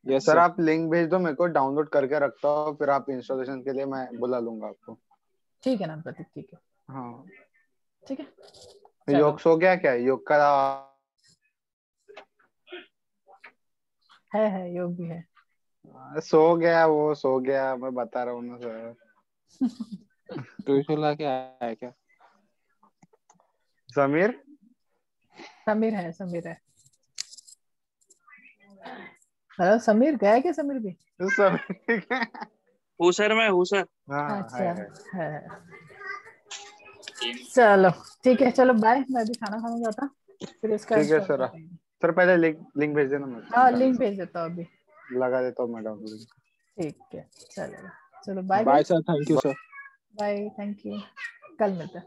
Yes sir sir. आप लिंक भेज दो मेरे को, डाउनलोड करके रखता हूँ, फिर आप इंस्टॉलेशन के लिए मैं बुला लूंगा आपको। ठीक है ना प्रतीक, ठीक है। हाँ ठीक है, योग सो गया क्या? योग का है योग भी है। सो गया, वो सो गया, मैं बता रहा हूँ ना सर। ट्यूशन ला के आया क्या? समीर समीर है, समीर है। हेलो समीर, गया क्या समीर भी? समीर हूँ सर, मैं हूँ सर। हाँ अच्छा है। है। चलो ठीक है, चलो बाय, मैं भी खाना खाने जाता, फिर इसका ठीक है इंस्टॉल सर। करते हैं। सर पहले लिंक भेज देना मेरे हाँ को, लिंक भेज देता हूँ अभी। लगा देता हूँ मैं डाउनलोड। ठीक है, चलो चलो bye bye guys. Sir, thank you sir. Bye, thank you, कल मिलते हैं।